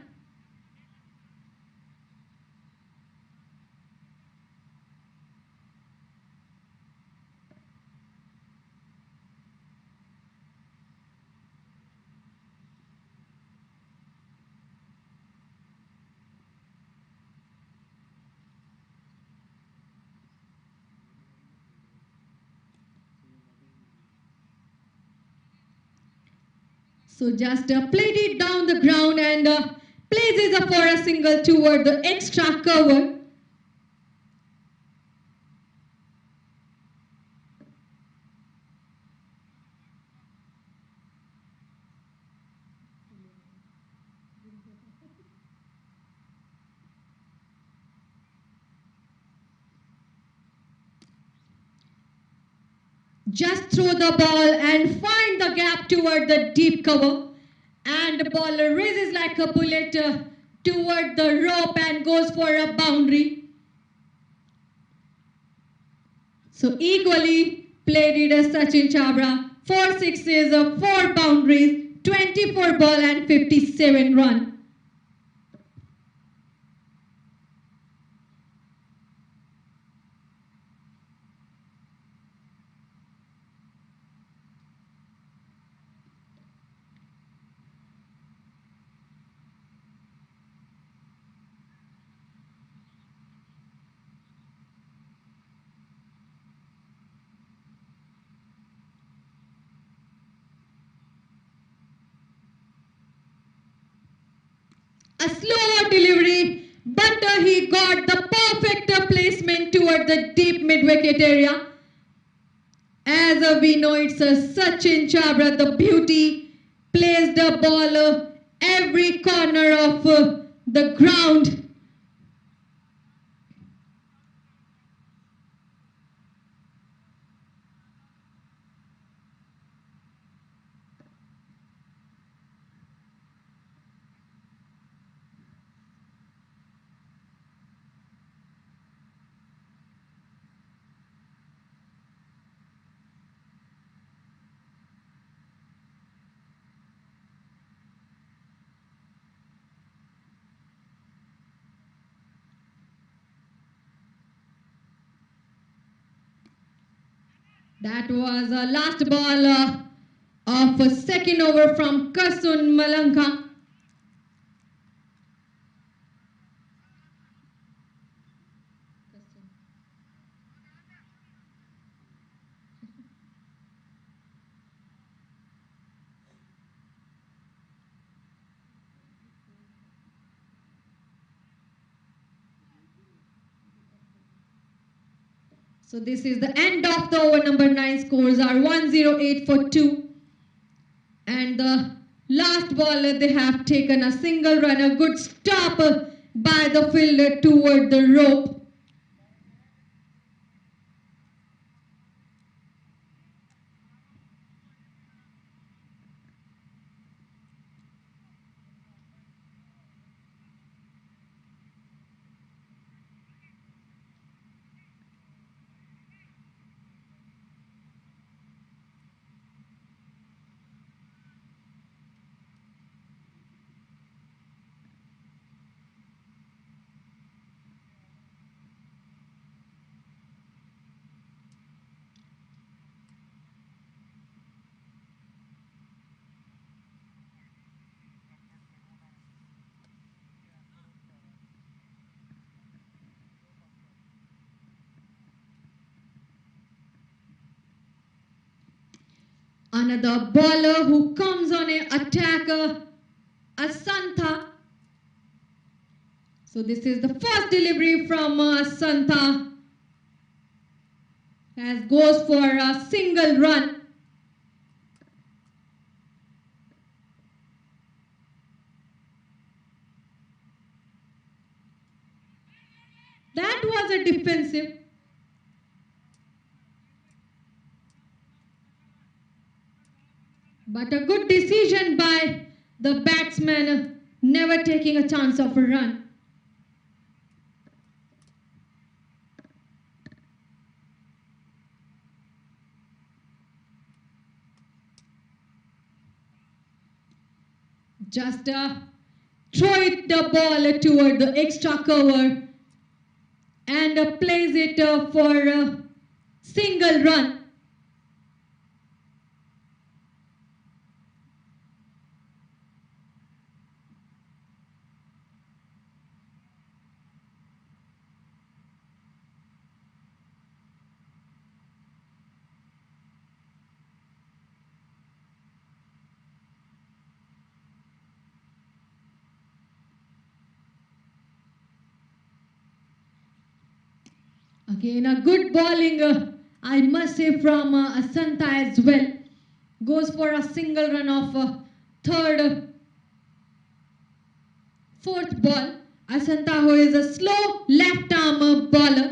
So just played it down the ground and places for a single toward the extra cover. Just throw the ball and find the gap toward the deep cover. And the ball raises like a bullet toward the rope and goes for a boundary. So equally played it Sachin Chabra. 4 sixes, 4 boundaries, 24 ball and 57 run. A slower delivery, but he got the perfect placement toward the deep mid-wicket area. As we know, it's Sachin Chabra, the beauty, placed the ball every corner of the ground. That was a last ball of a second over from Kasun LANKA. So this is the end of the over number 9. Scores are 108 for 2. And the last ball they have taken a single run, a good stop by the fielder toward the rope. Another bowler who comes on an attack, Asantha. So this is the first delivery from Asantha, as goes for a single run. That was a defensive. But a good decision by the batsman, never taking a chance of a run. Just throw it the ball toward the extra cover and plays it for a single run. Again, a good bowling, I must say, from Asantha as well. Goes for a single run of fourth ball. Asantha, who is a slow left-arm bowler.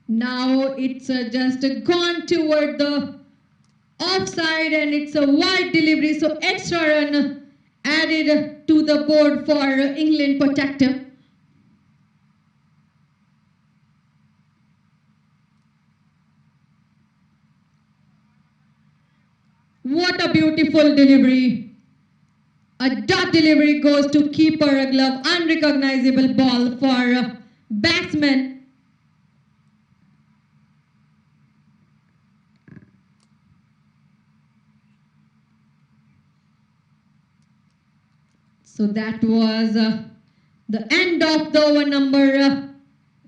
Now it's just gone toward the offside and it's a wide delivery, so extra run added to the board for England Protector. What a beautiful delivery. A dot delivery goes to keeper, a glove, unrecognizable ball for batsman. So that was the end of the over number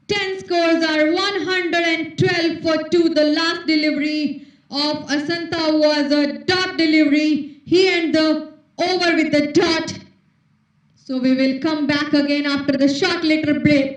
10. Scores are 112 for 2. The last delivery of Asantha was a dot delivery. He ended the over with the dot. So we will come back again after the short little break.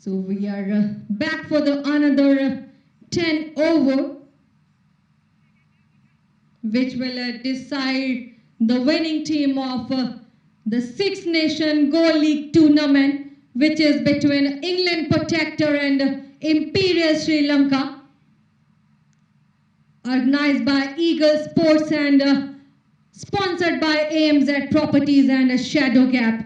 So we are back for the another 10 over, which will decide the winning team of the Six Nation Go League tournament, which is between England Protector and Imperial Sri Lanka, organized by Eagle Sports and sponsored by AMZ Properties and Shadow Gap.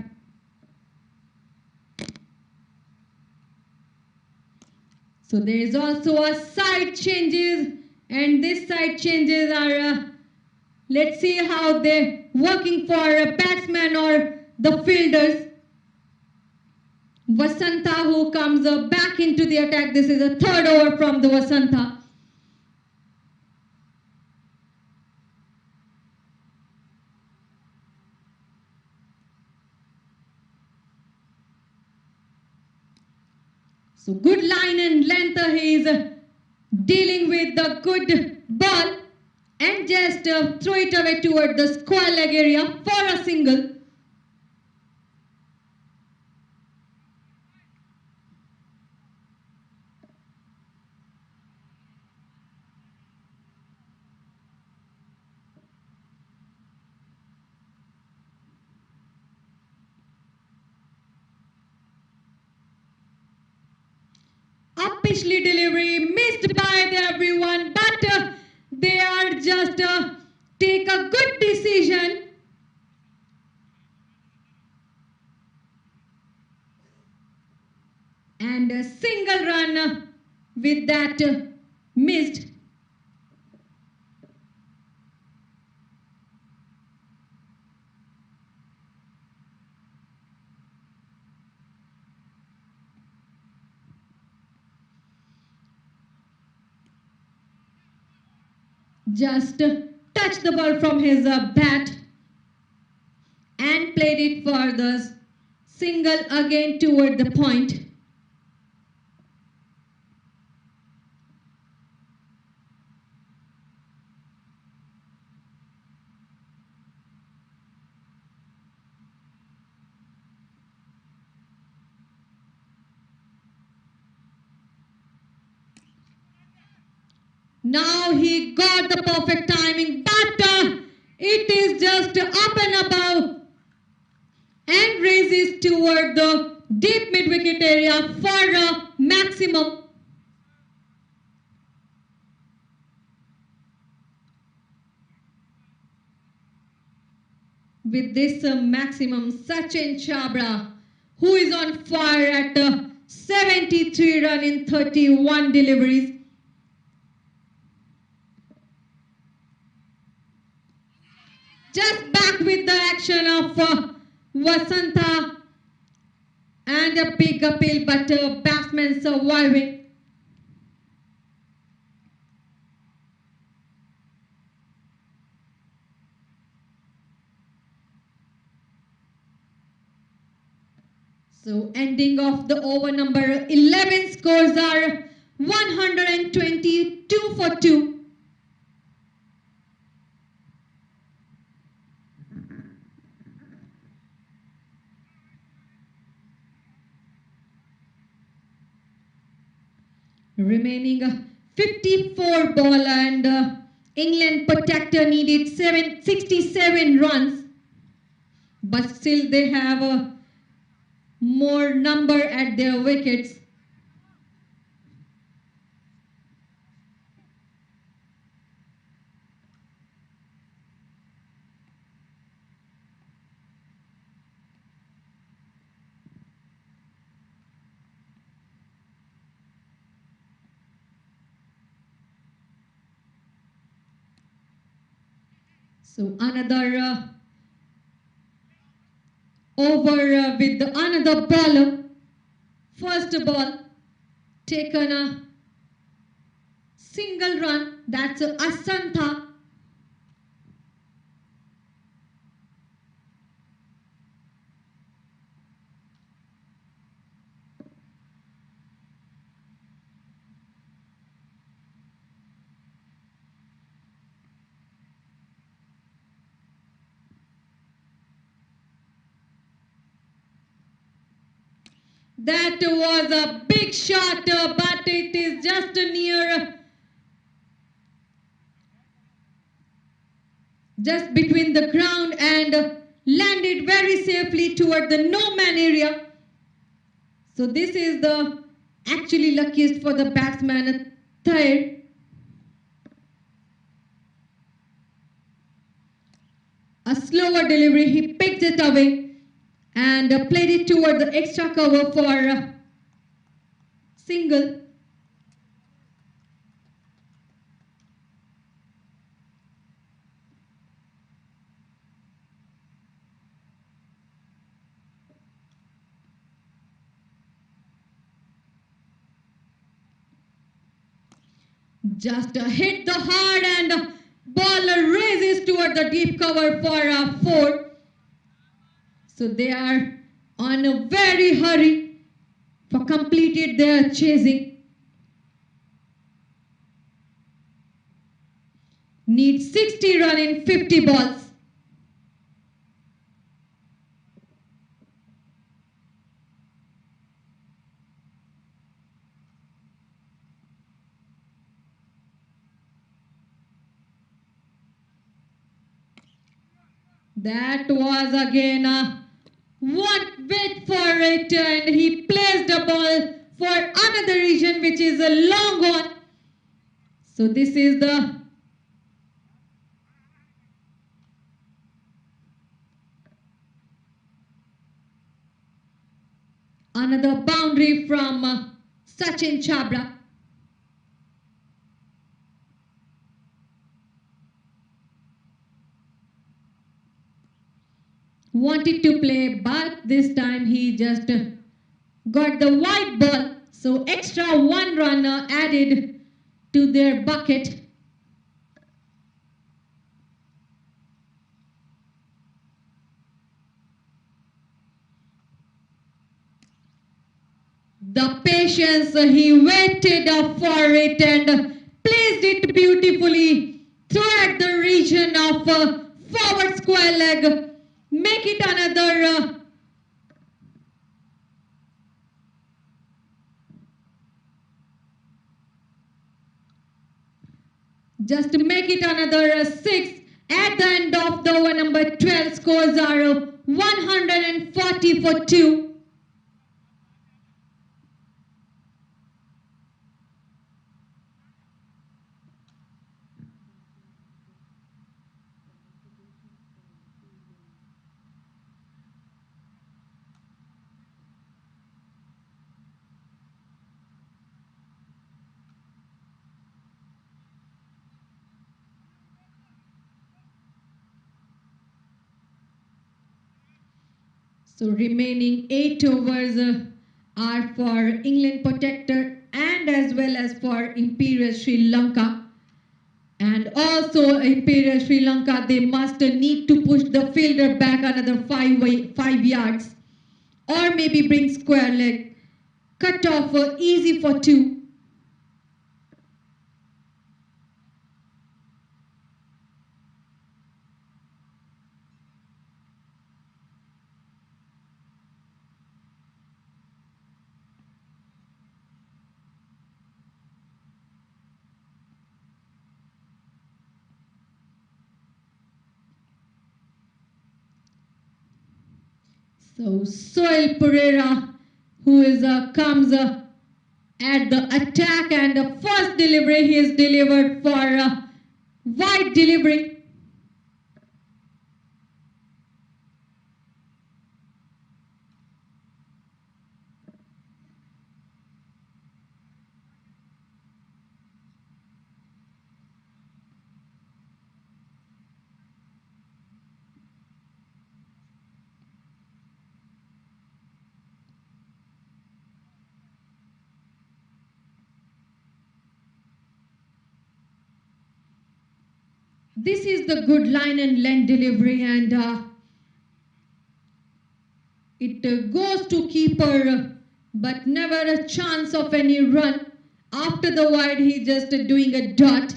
So there is also a side changes, and these side changes are, let's see how they're working for a batsman or the fielders. Vasanta, who comes back into the attack. This is a third over from the Vasanta. So good line and length, he is dealing with the good ball and just throw it away toward the square leg area for a single. A pitchly delivery missed by everyone, but they are just take a good decision. And a single run with that missed. Just touched the ball from his bat and played it for the single again toward the point. Now he got the perfect timing, but it is just up and above and raises toward the deep mid-wicket area for a maximum. With this maximum, Sachin Chabra, who is on fire at 73 run in 31 deliveries. Just back with the action of Vasanta and a big appeal, but batsman surviving. So ending of the over number 11, scores are 122 for 2. Remaining 54 ball, and England Protector needed 67 runs, but still they have more number at their wickets. So another over with another bowler. First ball taken a single run. That's Asantha. That was a big shot, but it is just near, just between the ground and landed very safely toward the no-man area. So this is the actually luckiest for the batsman. Third, a slower delivery, he picked it away and played it toward the extra cover for single. Just hit the hard and ball raises toward the deep cover for 4. So they are on a very hurry for completed their chasing. Need 60 run in 50 balls. That was again one wait for it, and he placed the ball for another region which is a long one. So this is the another boundary from Sachin Chabra. Wanted to play, but this time he just got the white ball. So extra 1 run added to their bucket. The patience, he waited for it and placed it beautifully throughout the region of forward square leg. Make it another just make it another 6. At the end of the over, number 12 scores are 140 for 2. So remaining 8 overs are for England Protector and as well as for Imperial Sri Lanka. And also Imperial Sri Lanka, they must need to push the fielder back another 5 yards. Or maybe bring square leg. Cut off easy for 2. So Soil Pereira, who is comes at the attack, and the first delivery he is delivered for wide delivery. This is the good line and length delivery, and it goes to keeper, but never a chance of any run. After the wide, he just doing a dot.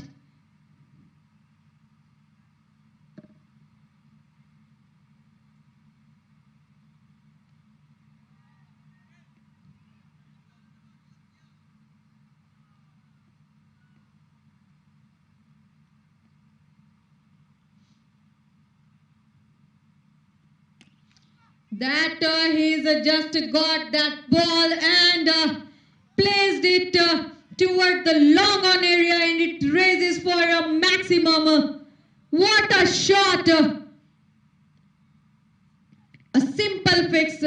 that he's just got that ball and placed it toward the long on area, and it raises for a maximum. What a shot! A simple fix.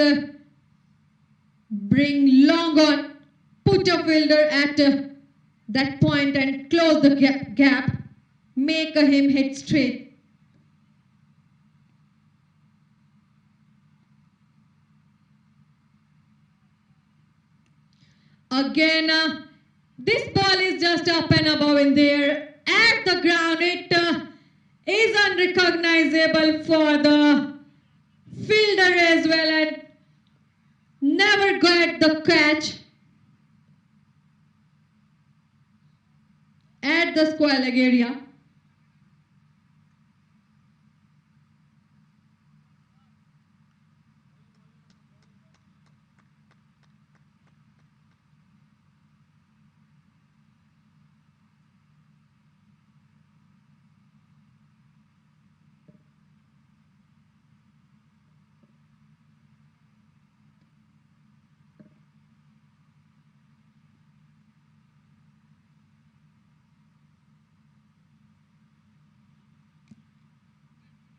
Bring long on, put a fielder at that point and close the gap. Make him hit straight. Again, this ball is just up and above in there. At the ground, it is unrecognizable for the fielder as well, and never got the catch at the square leg area.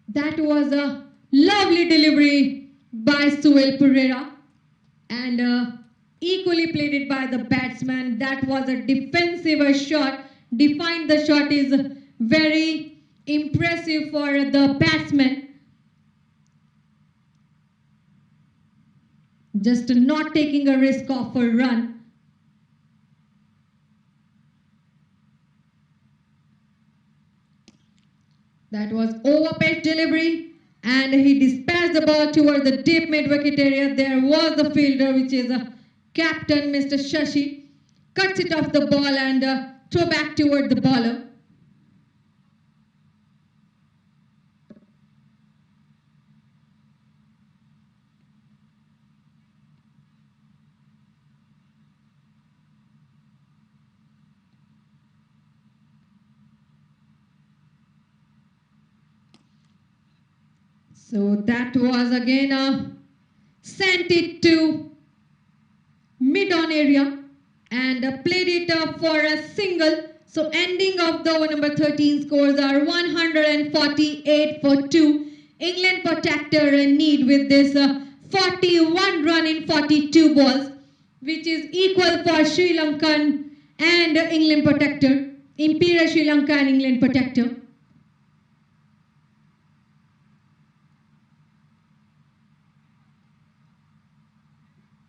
That was a lovely delivery by Suel Pereira, and equally played it by the batsman. That was a defensive shot. Defined the shot is very impressive for the batsman. Just not taking a risk of a run. That was over-pitch delivery, and he dispatched the ball toward the deep mid-wicket area. There was the fielder, which is captain Mr. Shashi, cuts it off the ball and throw back toward the bowler. So that was again sent it to mid-on area and played it for a single. So ending of the over number 13 scores are 148 for 2. England Protektor in need with this 41 run in 42 balls, which is equal for Sri Lankan and England Protektor. Imperial Sri Lanka and England Protektor.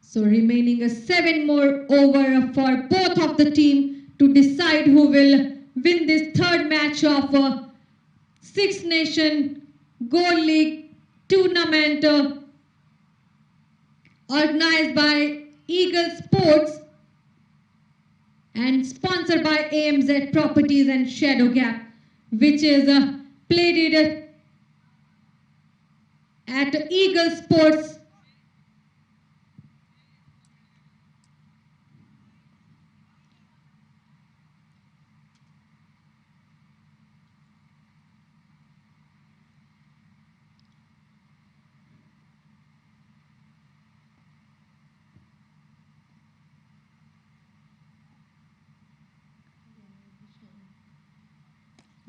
So remaining 7 more over for both of the team to decide who will win this third match of Six Nation Gold League tournament organized by Eagle Sports and sponsored by AMZ Properties and Shadow Gap, which is played it at Eagle Sports.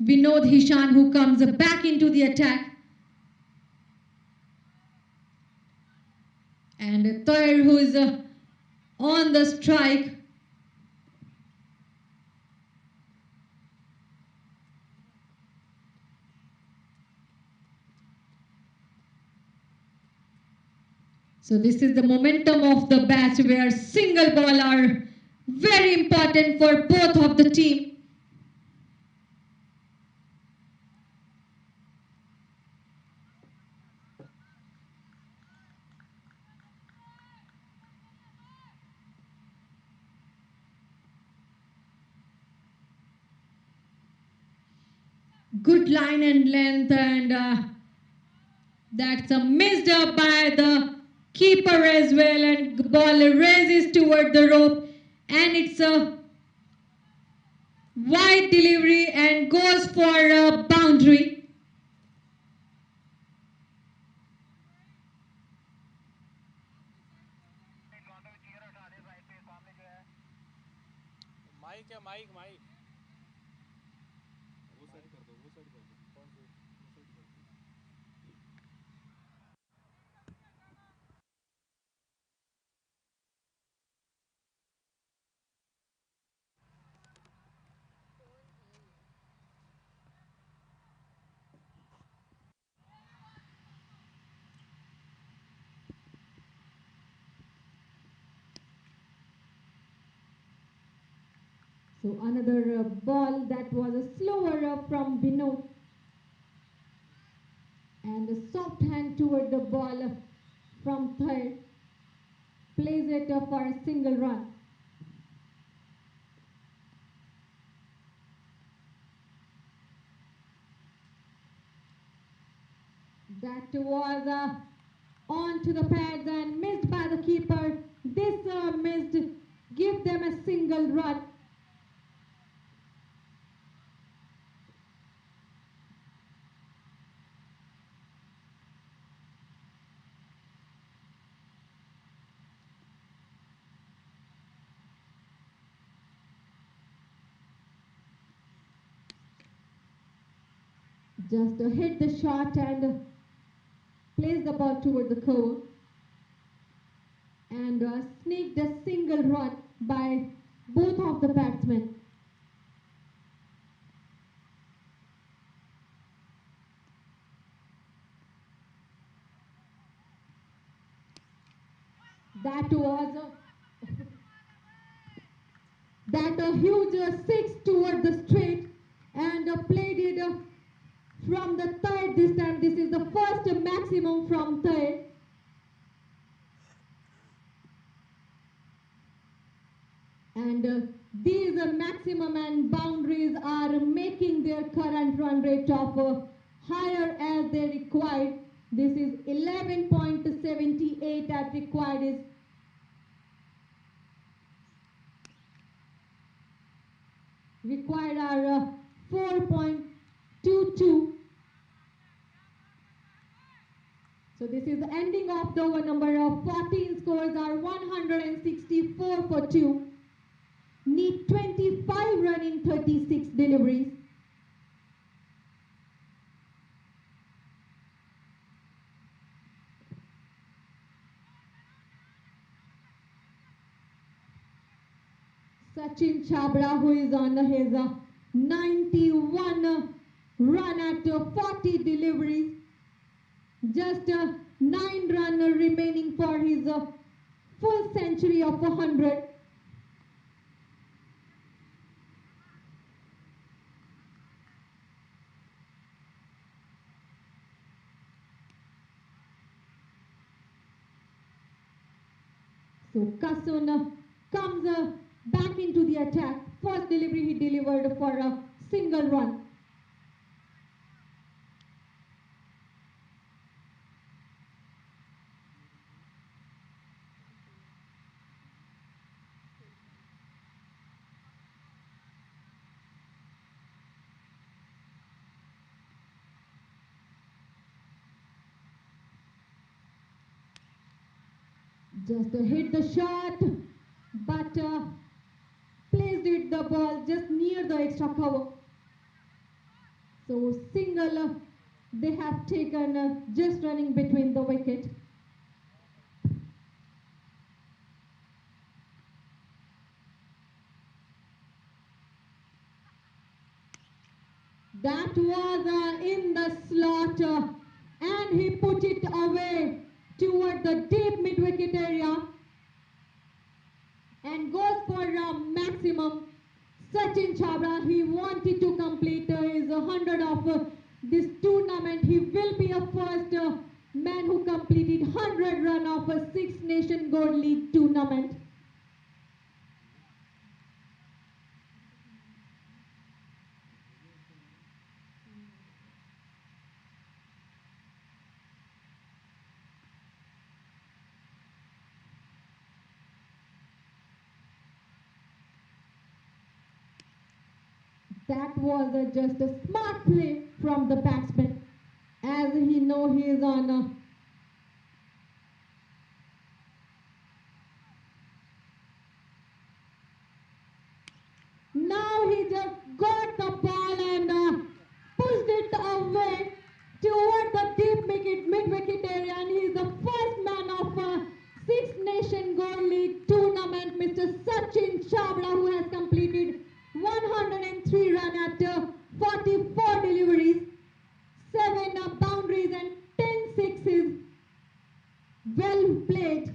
Vinod Hishan, who comes back into the attack, and Tair, who is on the strike. So this is the momentum of the batch where single ball are very important for both of the team. Good line and length, and that's missed up by the keeper as well, and the ball raises toward the rope, and it's a wide delivery and goes for a boundary. Mike है, mike mike वो set कर दो, वो set कर दो। कौन से? वो सेट कर दो। So another ball that was a slower from Vinod, and a soft hand toward the ball from third, plays it for a single run. That was on to the pads and missed by the keeper. This missed, give them a single run. Just hit the shot and plays the ball toward the cover, and sneaked a single run by both of the batsmen. That was a huge six toward the straight, and played it from the third this time. This is the first maximum from third. And these maximum and boundaries are making their current run rate of higher as they required. This is 11.78 at required is required are 4.22. So this is the ending of the over number of 14. Scores are 164 for 2. Need 25 run in 36 deliveries. Sachin Chabra, who is on his 91 run at 40 deliveries. Just 9 run remaining for his full century of 100. So Kasun comes back into the attack. First delivery he delivered for a single run. Just hit the shot, but placed it the ball just near the extra cover. So single they have taken just running between the wicket. That was in the slot and he put it away toward the deep mid-wicket area and goes for a maximum. Sachin Chabra, he wanted to complete his 100 of this tournament. He will be a first man who completed 100 run of a Six Nation Gold League tournament. That was just a smart play from the batsman, as he know he is on he just got the ball and pushed it away toward the deep mid-wicket area, and he is the first man of Six Nation Gold League tournament, Mr. Sachin Chabra, who has completed 103 runs at 44 deliveries, 7 boundaries and 10 sixes. Well played.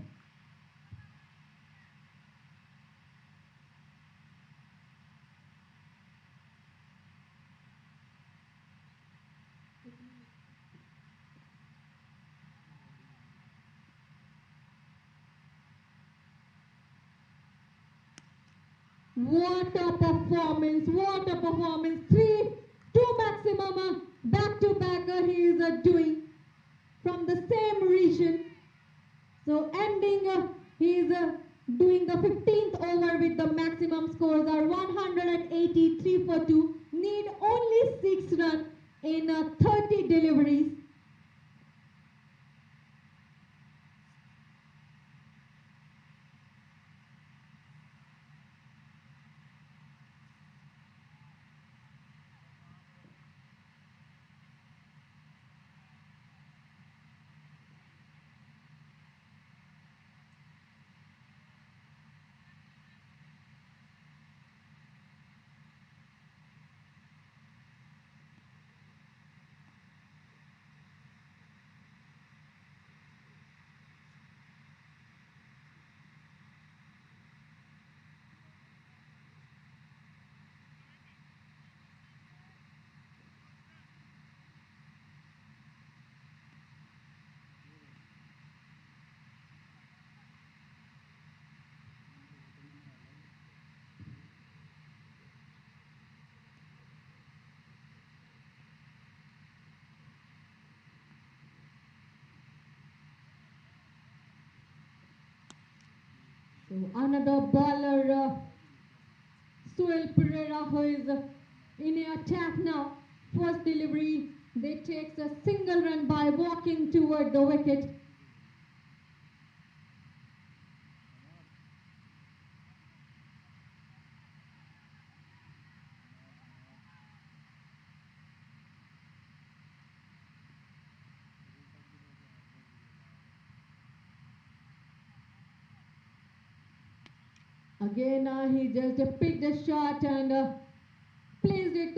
What a performance, what a performance. Two maximum back-to-back he is doing from the same region. So ending, he is doing the 15th over with the maximum scores are 183 for 2. Need only 6 runs in 30 deliveries. So another bowler, Suel Pereira, who is in attack now. First delivery, they takes a single run by walking toward the wicket. Again, he just picked a shot and placed it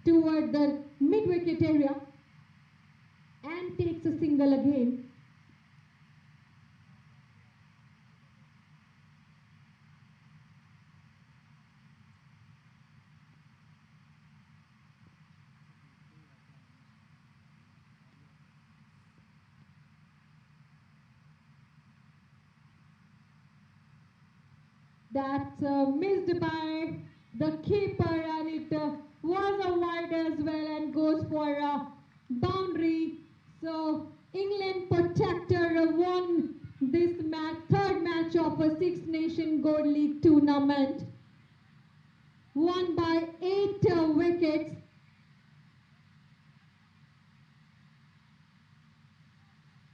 toward the mid-wicket area and takes a single again. That's missed by the keeper, and it was a wide as well and goes for a boundary. So England Protector won this match, third match of a Six Nation Gold League tournament. Won by 8 wickets.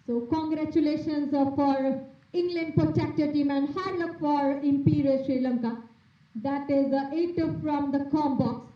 So congratulations for England Protector team and hard luck for Imperial Sri Lanka. That is 8 from the com box.